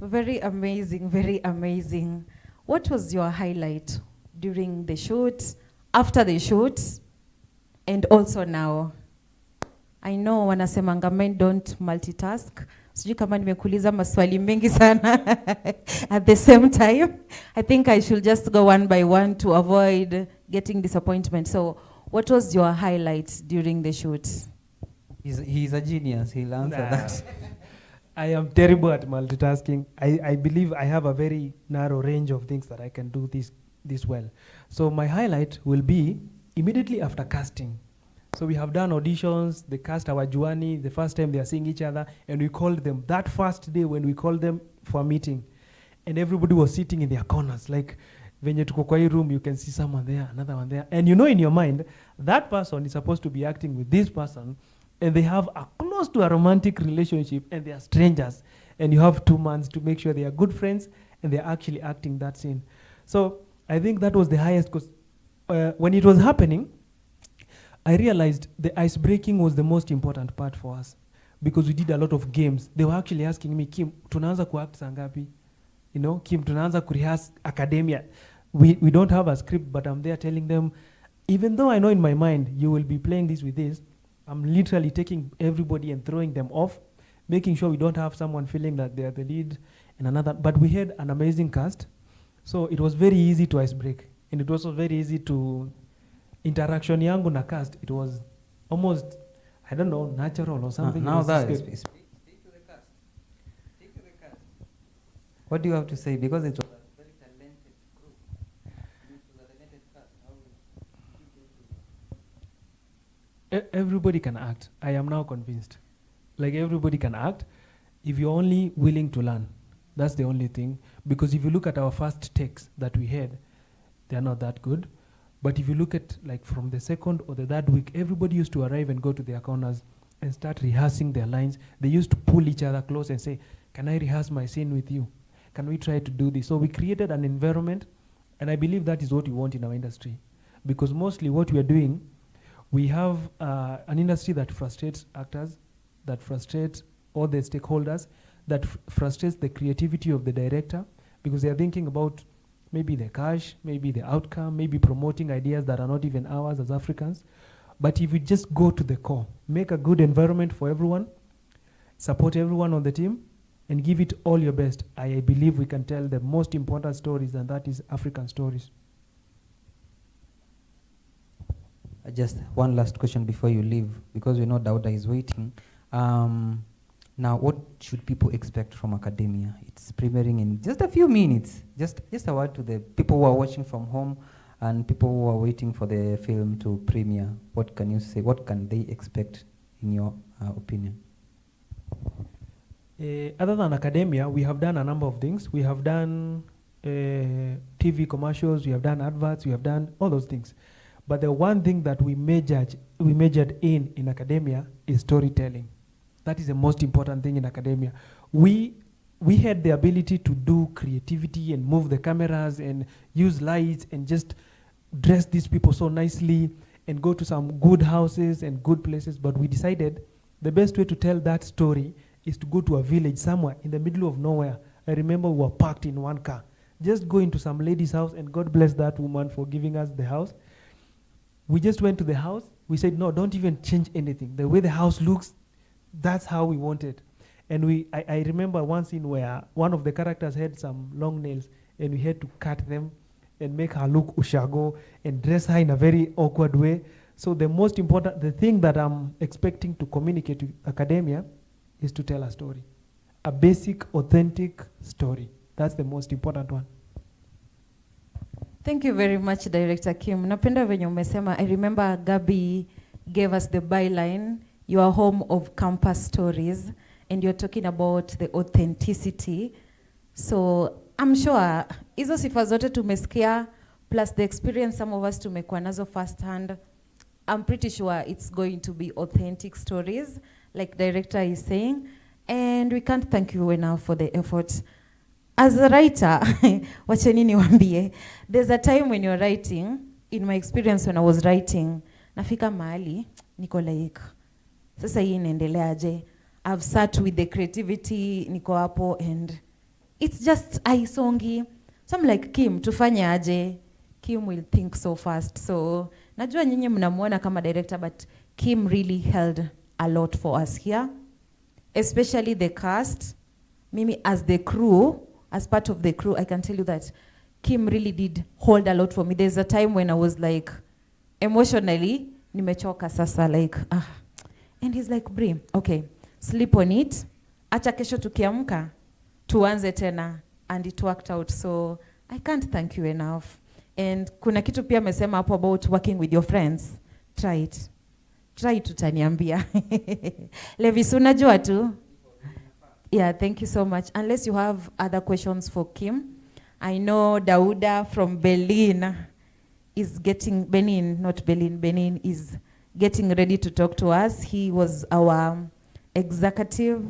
Very amazing, very amazing. What was your highlight during the shoots, after the shoots, and also now? I know wanasemanga men don't multitask. Sijui kama nimekuuliza maswali mengi sana at the same time. I think I should just go one by one to avoid getting disappointment. So what was your highlight during the shoots? He's a genius. He'll answer that. I am terrible at multitasking. I believe I have a very narrow range of things that I can do this well. So my highlight will be immediately after casting. So we have done auditions, the cast our Juani, the first time they are seeing each other, and we called them that first day when we called them for a meeting. And everybody was sitting in their corners. Like, when you tuko kwa hii room, you can see someone there, another one there. And you know in your mind, that person is supposed to be acting with this person, and they have a close to a romantic relationship, and they are strangers. And you have 2 months to make sure they are good friends, and they are actually acting that scene. So I think that was the highest, because when it was happening, I realized the ice breaking was the most important part for us, because we did a lot of games. They were actually asking me, Kim, tunaanza kuact sangapi? You know, Kim, tunaanza kurehearse academia. We don't have a script, but I'm there telling them, even though I know in my mind you will be playing this with this, I'm literally taking everybody and throwing them off, making sure we don't have someone feeling that they are the lead and another. But we had an amazing cast, so it was very easy to ice break, and it was also very easy to interaction yangu na cast. It was almost, I don't know, natural or something. Now that is, speak to the cast. Speak to the cast. What do you have to say? Because it was a very talented group. It was a talented cast. Everybody can act. I am now convinced. Like, everybody can act if you're only willing to learn. That's the only thing. Because if you look at our first takes that we had, they're not that good. But if you look at, like, from the second or the third week, everybody used to arrive and go to their corners and start rehearsing their lines. They used to pull each other close and say, can I rehearse my scene with you? Can we try to do this? So we created an environment, and I believe that is what we want in our industry. Because mostly what we are doing, we have an industry that frustrates actors, that frustrates all the stakeholders, that frustrates the creativity of the director, because they are thinking about maybe the cash, maybe the outcome, maybe promoting ideas that are not even ours as Africans. But if we just go to the core, make a good environment for everyone, support everyone on the team, and give it all your best, I believe we can tell the most important stories, and that is African stories. Just one last question before you leave, because we know Dauda is waiting. Now, what should people expect from academia? It's premiering in just a few minutes. Just a word to the people who are watching from home and people who are waiting for the film to premiere. What can you say? What can they expect, in your opinion? Other than academia, we have done a number of things. We have done TV commercials, we have done adverts, we have done all those things. But the one thing that we majored in academia is storytelling. That is the most important thing in academia. We had the ability to do creativity and move the cameras and use lights and just dress these people so nicely and go to some good houses and good places. But we decided the best way to tell that story is to go to a village somewhere in the middle of nowhere. I remember we were parked in one car. Just go into some lady's house, and God bless that woman for giving us the house. We just went to the house. We said, no, don't even change anything. The way the house looks, that's how we want it. And I remember one scene where one of the characters had some long nails, and we had to cut them and make her look ushago and dress her in a very awkward way. So the thing that I'm expecting to communicate to academia is to tell a story. A basic, authentic story. That's the most important one. Thank you very much, Director Kim. Napenda venye umesema. I remember Gabi gave us the byline, you are home of campus stories, and you're talking about the authenticity. So I'm sure hizo sifa zote tumesikia, plus the experience some of us tumekuwa nazo first hand, I'm pretty sure it's going to be authentic stories, like Director is saying, and we can't thank you enough for the efforts. As a writer, wacheni niwaambie, there's a time when you're writing, in my experience when I was writing, nafika mahali, niko like, sasa hii inaendeleaje? I've sat with the creativity, niko hapo, and it's just aisongi. So I'm like, Kim, tufanye aje? Kim will think so fast. So, najua nyinyi mnamuona kama director, but Kim really held a lot for us here, especially the cast. Mimi as the crew, as part of the crew, I can tell you that Kim really did hold a lot for me. There's a time when I was like, emotionally, nimechoka sasa, like, and he's like, Bree, okay, sleep on it. Acha kesho tukiamka, tuanze tena. And it worked out. So I can't thank you enough. And kuna kitu pia mesema hapo about working with your friends. Try it. Try it, utaniambia. Levi, unajua tu? Yeah, thank you so much. Unless you have other questions for Kim. I know Dauda from Benin is getting ready to talk to us. He was our executive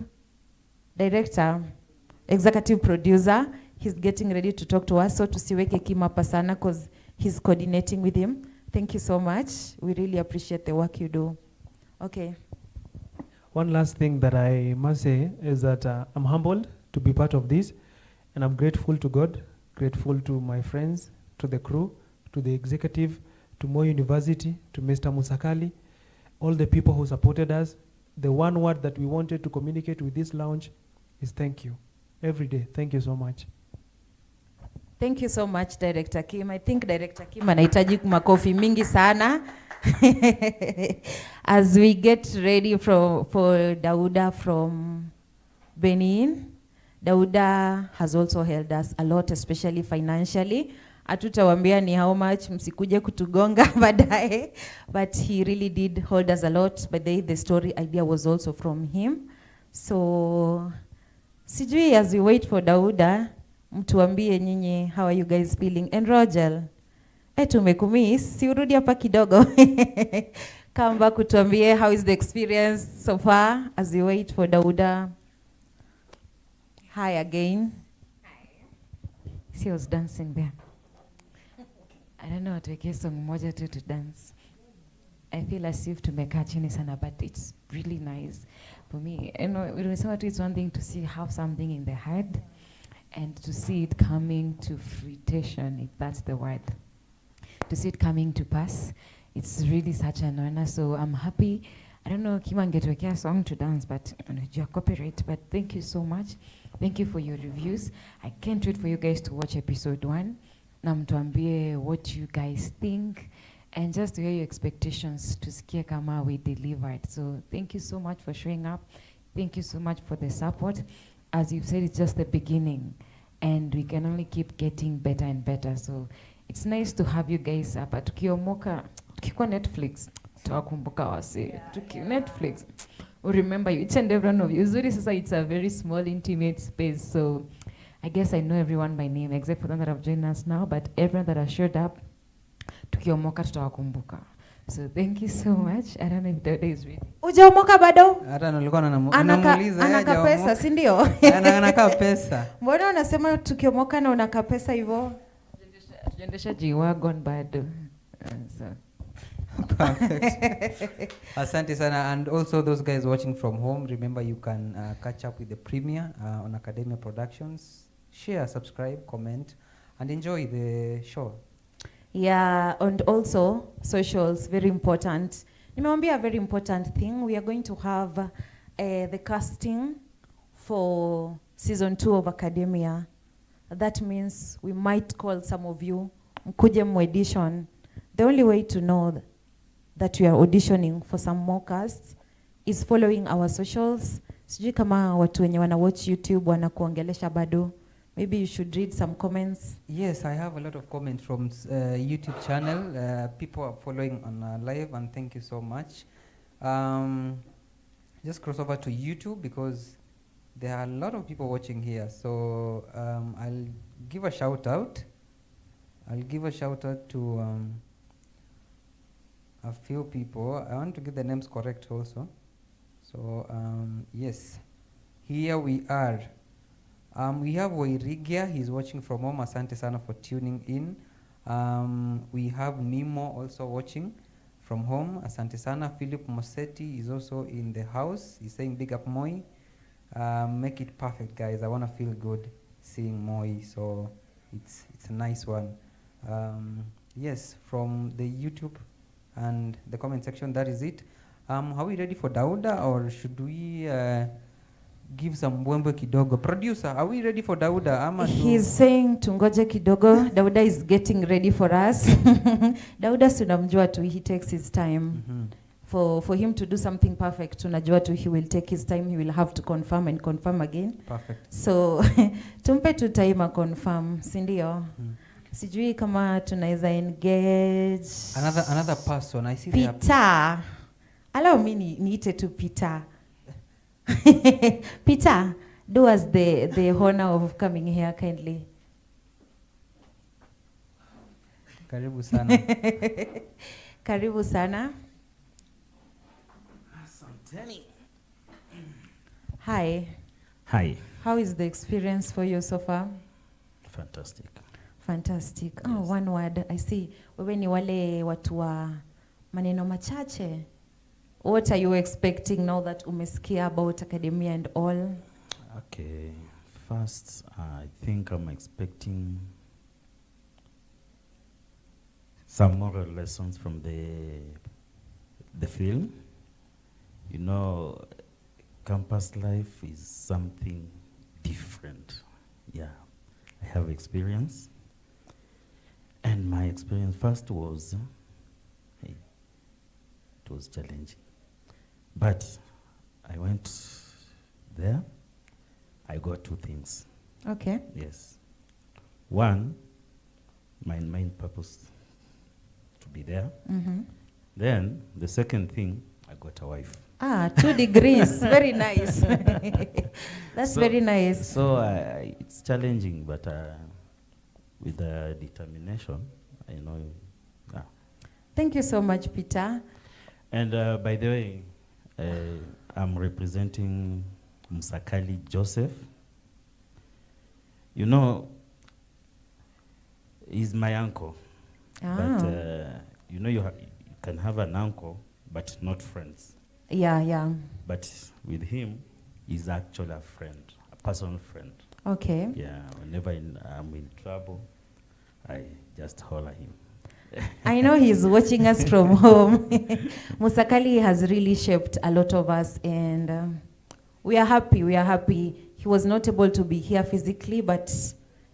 director, executive producer. He's getting ready to talk to us. So tusiweke Kim hapa sana because he's coordinating with him. Thank you so much. We really appreciate the work you do. Okay. One last thing that I must say is that I'm humbled to be part of this, and I'm grateful to God, grateful to my friends, to the crew, to the executive, to Moi University, to Mr. Musakali, all the people who supported us. The one word that we wanted to communicate with this launch is thank you. Every day, thank you so much. Thank you so much, Director Kim. I think Director Kim anahitaji makofi mingi sana. As we get ready for Dauda from Benin. Dauda has also helped us a lot, especially financially. Hatutawambia ni how much, msikuje kutugonga baadaye, but he really did hold us a lot. But the story idea was also from him. So, sijui as we wait for Dauda, mtuambie nyinyi, how are you guys feeling? Enrogel, tumekumiss, si urudi hapa kidogo. Come back kutuambie, how is the experience so far as we wait for Dauda? Hi again. Hi. See, I was dancing there. I don't know what to song moja tu to dance. I feel as if tumekaa chini sana, but it's really nice for me. You know, it's one thing to see have something in the head, and to see it coming to fruition, if that's the word, to see it coming to pass, it's really such an honor. So I'm happy. I don't know, Kima angetuwekea a song to dance, but unajua copyright. But thank you so much. Thank you for your reviews. I can't wait for you guys to watch episode 1. Na mtuambie what you guys think and just to hear your expectations to sikia kama we delivered. So thank you so much for showing up. Thank you so much for the support. As you've said, it's just the beginning and we can only keep getting better and better. So it's nice to have you guys hapa. Tukiomoka, tukikuwa Netflix, tuwakumbuka wase. Netflix, we remember you, each and every one of you. Uzuri sasa, it's a very small, intimate space. So I guess I know everyone by name, except for them that have joined us now, but everyone that has showed up, tukiomoka tutawakumbuka. So thank you so much. I don't know if Dada is ready. Ujaomoka bado? Hata nilikuwa namuuliza anaka pesa, si ndio? Anaka pesa. Mbona unasema tukiomoka na unaka pesa hivyo? Tuendesha G-Wagon bado. So perfect. Asante sana. And also those guys watching from home, remember you can catch up with the premiere on Academia Productions. Share, subscribe, comment, and enjoy the show. Yeah, and also socials, very important. Nimewambia a very important thing. We are going to have the casting for season 2 of Academia. That means we might call some of you mkuje audition. The only way to know that we are auditioning for some more casts is following our socials. Sijui kama watu wenye wana watch YouTube wana kuongelesha bado. Maybe you should read some comments. Yes, I have a lot of comments from YouTube channel. People are following on live, and thank you so much. Just cross over to YouTube because there are a lot of people watching here. So I'll give a shout out. I'll give a shout out to a few people. I want to get the names correct also. So yes, here we are. We have Wairigia, he's watching from home. Asante sana for tuning in. We have Nemo also watching from home. Asante sana. Philip Mosetti is also in the house. He's saying big up Moi. Make it perfect, guys. I want to feel good seeing Moi, so it's a nice one. Yes, from the YouTube and the comment section, that is it. Are we ready for Dauda, or should we give some mbwembwe kidogo? Producer, are we ready for Dauda? He's saying tungoje kidogo. Dauda is getting ready for us. Dauda tunamjua tu, he takes his time. For him to do something perfect, tunajua tu he will take his time. He will have to confirm and confirm again. Perfect. So tumpe tu time confirm, si ndio? Sijui kama tunaweza engage another person. I see Peter. Allow me niite tu Peter. Peter, do us the honor of coming here kindly. Karibu sana. Karibu sana. Hi. Hi. How is the experience for you so far? Fantastic. Fantastic. Yes. Oh, one word. I see. Wewe ni wale watu wa maneno machache. What are you expecting now that umesikia about Academia and all? Okay. First, I think I'm expecting some moral lessons from the film. You know, campus life is something different. Yeah, I have experience. And my experience first was, it was challenging. But I went there, I got 2 things. Okay. Yes. One, my main purpose to be there. Then the second thing, I got a wife. 2 degrees. Very nice. That's very nice. So it's challenging, but with determination, I know. Thank you so much, Peter. And by the way, I'm representing Musakali Joseph. You know, he's my uncle. But you know, you can have an uncle, but not friends. Yeah. But with him, he's actually a friend, a personal friend. Okay. Yeah, whenever I'm in trouble, I just holler him. I know he's watching us from home. Musakali has really shaped a lot of us, and we are happy. We are happy. He was not able to be here physically, but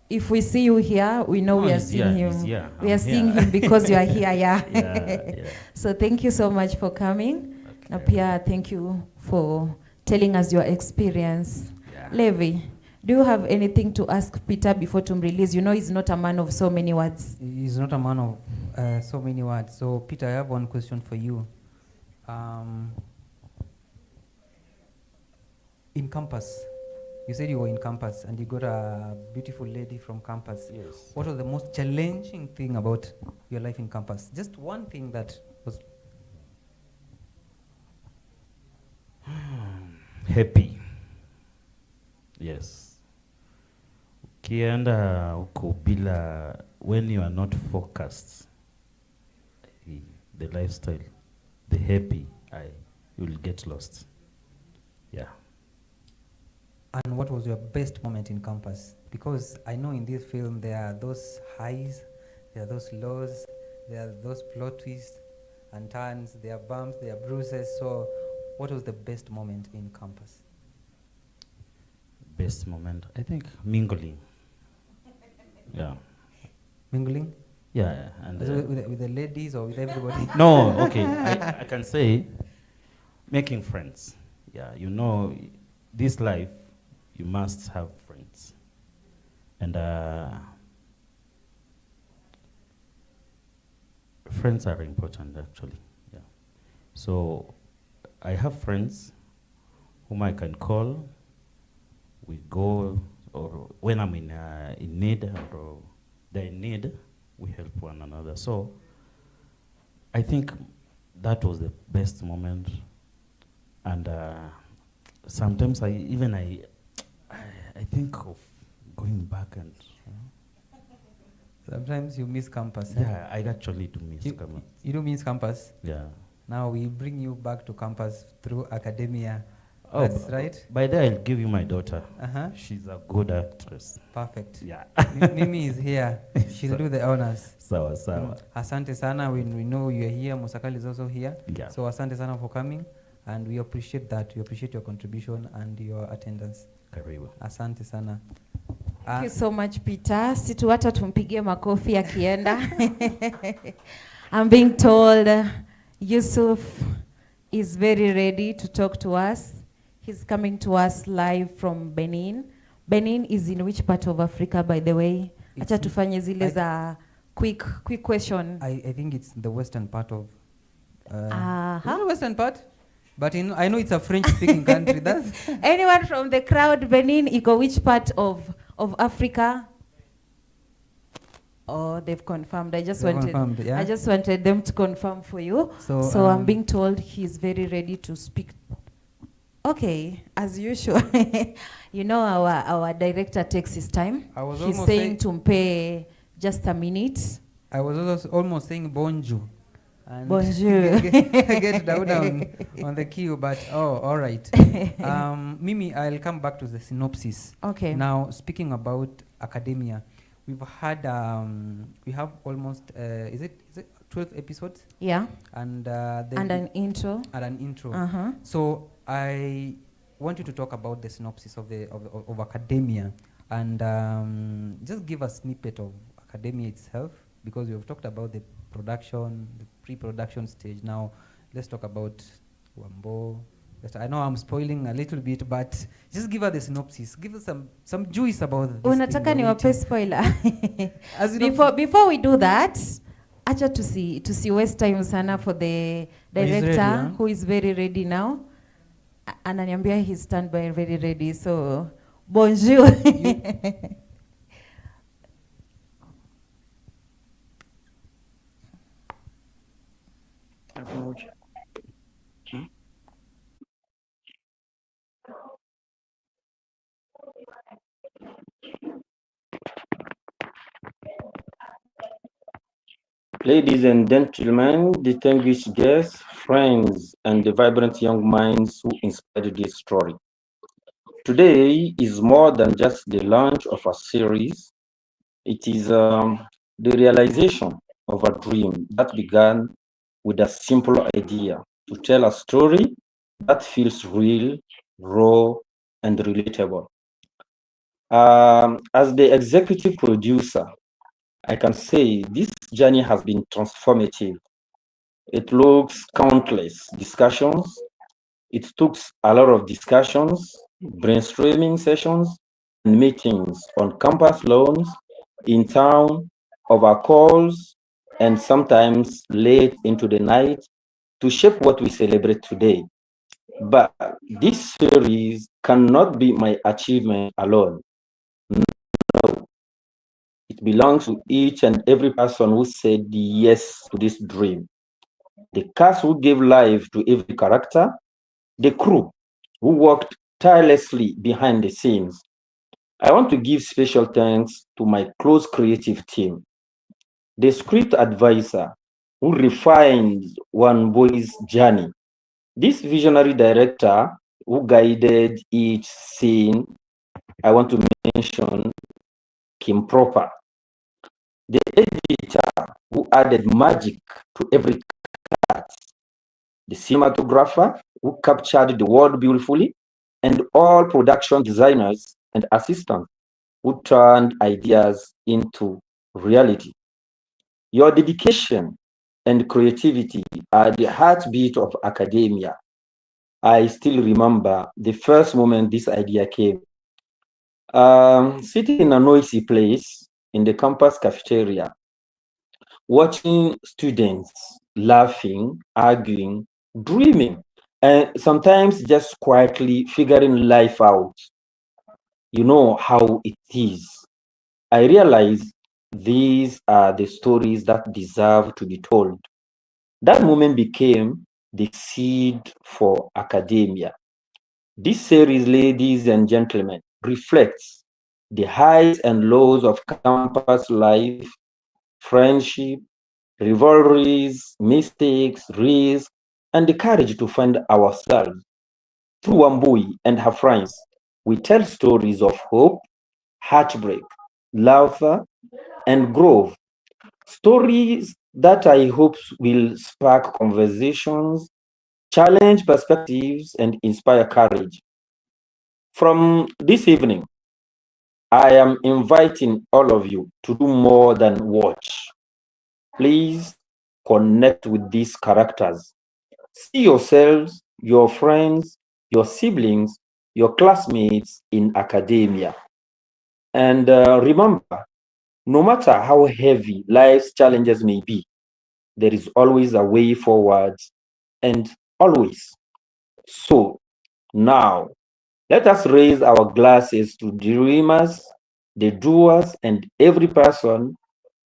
if we see you here, we know No, we are he's seeing here, him. he's here. We are I'm seeing here. him because you are here, yeah. Yeah. So thank you so much for coming. Okay. Apia, thank you for telling us your experience. Yeah. Levi, do you have anything to ask Peter before to release? You know he's not a man of so many words. He's not a man of so many words. So, Peter, I have one question for you. In campus, you said you were in campus and you got a beautiful lady from campus. Yes. What was the most challenging thing about your life in campus? Just one thing that was Happy. Yes. Ukienda huko bila, when you are not focused, the lifestyle, the happy, you will get lost. Yeah. And what was your best moment in campus? Because I know in this film there are those highs, there are those lows, there are those plot twists and turns, there are bumps, there are bruises. So what was the best moment in campus? Best moment, I think mingling. Yeah. Mingling? Yeah, and with the ladies or with everybody? no, okay. I can say making friends. Yeah, you know, this life, you must have friends. And friends are important, actually. Yeah. So I have friends whom I can call. We go, or when I'm in need, or they're in need, we help one another. So I think that was the best moment. And sometimes I think of going back and. Sometimes you miss campus. Yeah, I actually do miss campus. You do miss campus? Yeah. Now we bring you back to campus through academia. Oh, that's right. By then I'll give you my daughter. Uh-huh. She's a good actress. Perfect. Yeah. Mimi is here. She'll do the honors. Sawa, sawa. Asante sana. We know you're here. Musakali is also here. Yeah. So asante sana for coming. And we appreciate that. We appreciate your contribution and your attendance. Karibu. Asante sana. Thank you so much, Peter. Situ hata tumpigie makofi akienda. I'm being told Yusuf is very ready to talk to us. He's coming to us live from Benin. Benin is in which part of Africa, by the way? Acha tufanye zile za quick question. I think it's the western part of... The western part? But I know it's a French-speaking country. That's anyone from the crowd, Benin, iko which part of Africa? Oh, they've confirmed. I just wanted them to confirm for you. So I'm being told he's very ready to speak. Okay, as usual. You know our director takes his time. He's saying tumpe just a minute. I was almost saying bonjour. And bonjour. get down on the queue, but all right. Mimi, I'll come back to the synopsis. Okay. Now, speaking about academia, we have almost is it 12 episodes? Yeah. And an intro. And an intro. Uh-huh. So I want you to talk about the synopsis of academia, and just give a snippet of academia itself, because we have talked about the production, the pre-production stage. Now let's talk about Wambo. I know I'm spoiling a little bit, but just give us the synopsis. Give us some juice about this. Unataka niwape spoiler? Before we do that, acha to waste time sana for the director who is very ready now. Ananiambia he's standby very ready. So bonjour. Ladies and gentlemen, distinguished guests, friends, and the vibrant young minds who inspired this story. Today is more than just the launch of a series. It is the realization of a dream that began with a simple idea to tell a story that feels real, raw, and relatable. As the executive producer, I can say this journey has been transformative. It looks countless discussions. It took a lot of discussions, brainstorming sessions, and meetings on campus lawns, in town, over calls, and sometimes late into the night to shape what we celebrate today. But this series cannot be my achievement alone. No, it belongs to each and every person who said yes to this dream. The cast who gave life to every character, the crew who worked tirelessly behind the scenes. I want to give special thanks to my close creative team, the script advisor who refined one boy's journey, this visionary director who guided each scene. I want to mention Kim Proper, the editor who added magic to every cut, the cinematographer who captured the world beautifully, and all production designers and assistants who turned ideas into reality. Your dedication and creativity are the heartbeat of academia. I still remember the first moment this idea came. Sitting in a noisy place in the campus cafeteria, watching students laughing, arguing, dreaming, and sometimes just quietly figuring life out. You know how it is. I realized these are the stories that deserve to be told. That moment became the seed for academia. This series, ladies and gentlemen, reflects the highs and lows of campus life, friendship, rivalries, mistakes, risks, and the courage to find ourselves. Through Wambui and her friends, we tell stories of hope, heartbreak, laughter, and growth. Stories that I hope will spark conversations, challenge perspectives, and inspire courage. From this evening, I am inviting all of you to do more than watch. Please connect with these characters. See yourselves, your friends, your siblings, your classmates in academia. And remember, no matter how heavy life's challenges may be, there is always a way forward, and always. So now, let us raise our glasses to dreamers, the doers, and every person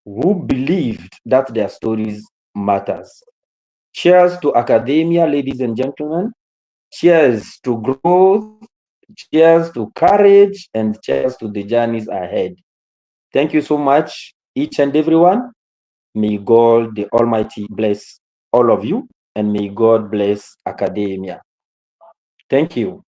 who believed that their stories matters. Cheers to academia, ladies and gentlemen. Cheers to growth. Cheers to courage, and cheers to the journeys ahead. Thank you so much, each and everyone. May God the Almighty bless all of you, and may God bless academia. Thank you.